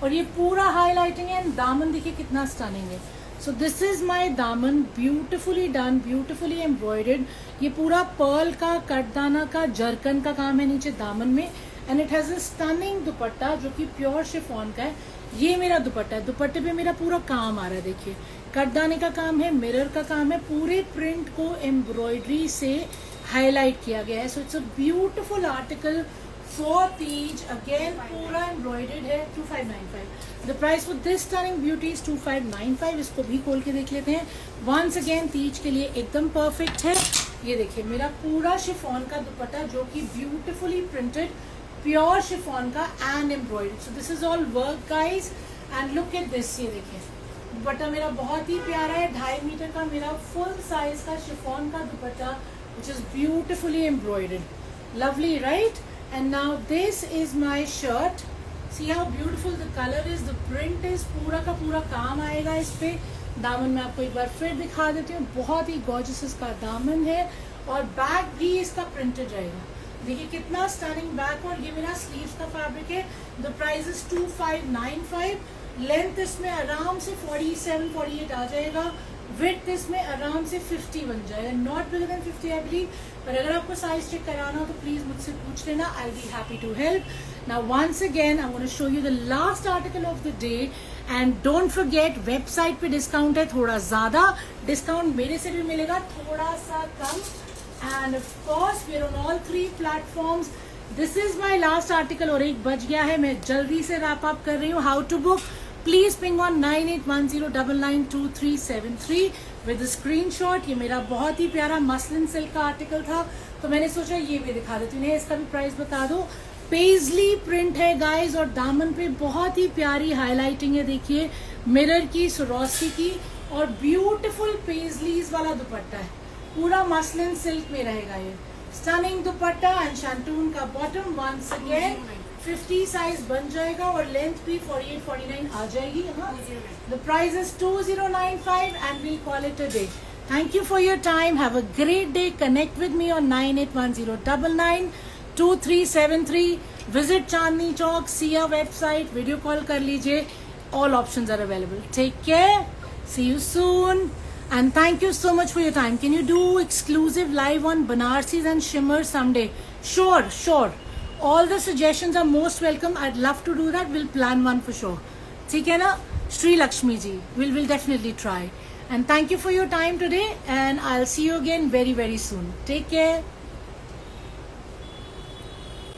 और ये पूरा हाईलाइटिंग है। एंड दामन देखिए कितना स्टनिंग है। सो दिस इज माई दामन, ब्यूटिफुली डन, ब्यूटिफुली एम्ब्रॉयडर्ड। ये पूरा पर्ल का, कटदाना का, जरकन का काम है नीचे दामन में। And it has a stunning दुपट्टा जो कि प्योर शिफॉन का है। ये मेरा दुपट्टा है। दुपट्टे पे मेरा पूरा काम आ रहा है। देखिए कटदाने का काम है, मिरर का काम है। पूरे प्रिंट को एम्ब्रॉयडरी से हाईलाइट किया गया है. So it's a beautiful article for Teej. Again पूरा एम्ब्रॉयडर्ड है. 2595. The price for this stunning beauty is 2595. इसको भी खोल के देख लेते हैं. वंस अगेन तीज के लिए एकदम परफेक्ट है. ये देखिए मेरा पूरा शिफॉन का दुपट्टा जो कि ब्यूटिफुली प्रिंटेड प्योर शिफॉन का and embroidered. So this is all work guys and look at this. ये देखिए दुपट्टा मेरा बहुत ही प्यारा है. 2.5 मीटर का मेरा फुल साइज का शिफॉन का दुपट्टा which is beautifully embroidered. Lovely, right? And now this is my shirt. See how beautiful the color is, the print is. पूरा का पूरा काम आएगा इस पे. दामन मैं आपको एक बार फिर दिखा देती हूँ. बहुत ही gorgeous इसका दामन है और बैक भी इसका प्रिंटेड रहेगा. देखिए कितना स्टनिंग बैक. और ये मेरा स्लीव्स का फैब्रिक है. The price is 2595. लेंथ इसमें आराम से 47-48 आ जाएगा. विड्थ इसमें आराम से 50 बन जाएगा. Not bigger than 50 I believe. पर अगर आपको साइज चेक कराना हो तो प्लीज मुझसे पूछ लेना. I be happy to help. Now once again I want to show you the last article of the day. And don't forget website पे डिस्काउंट है थोड़ा ज्यादा. डिस्काउंट मेरे से भी मिलेगा थोड़ा सा कम. And of course we are on all 3 platforms. This is my last article और 1 बज गया है. मैं जल्दी से रैप अप कर रही हूँ. How to book? Please ping on 9810992373 with screenshot. ये मेरा बहुत ही प्यारा मसलिन सिल्क का आर्टिकल था तो मैंने सोचा ये भी दिखा देती हूँ. इसका भी प्राइस बता दो. पेजली प्रिंट है गाइज और दामन पे बहुत ही प्यारी हाईलाइटिंग है. देखिए मिरर की, सरोस्की की और ब्यूटीफुल पेजलीज वाला दुपट्टा है. पूरा मसलिन सिल्क में रहेगा ये. स्टनिंग दुपट्टा एंड शैंटून का बॉटम. वंस अगेन 50 साइज बन जाएगा और लेंथ भी 48-49 आ जाएगी. The price is 2095 and we'll call it a day. Thank you for your time. Have a great day. Connect with me on 9810992373. Visit Chandni Chowk, see a website, video call कर लीजिए. All options are available. Take care. See you soon. And thank you so much for your time. Can you do exclusive live on Banarsis and Shimmer someday? Sure. All the suggestions are most welcome. I'd love to do that. We'll plan one for sure. ठीक है ना? Sri Lakshmi ji. We'll definitely try. And thank you for your time today. And I'll see you again very, very soon. Take care.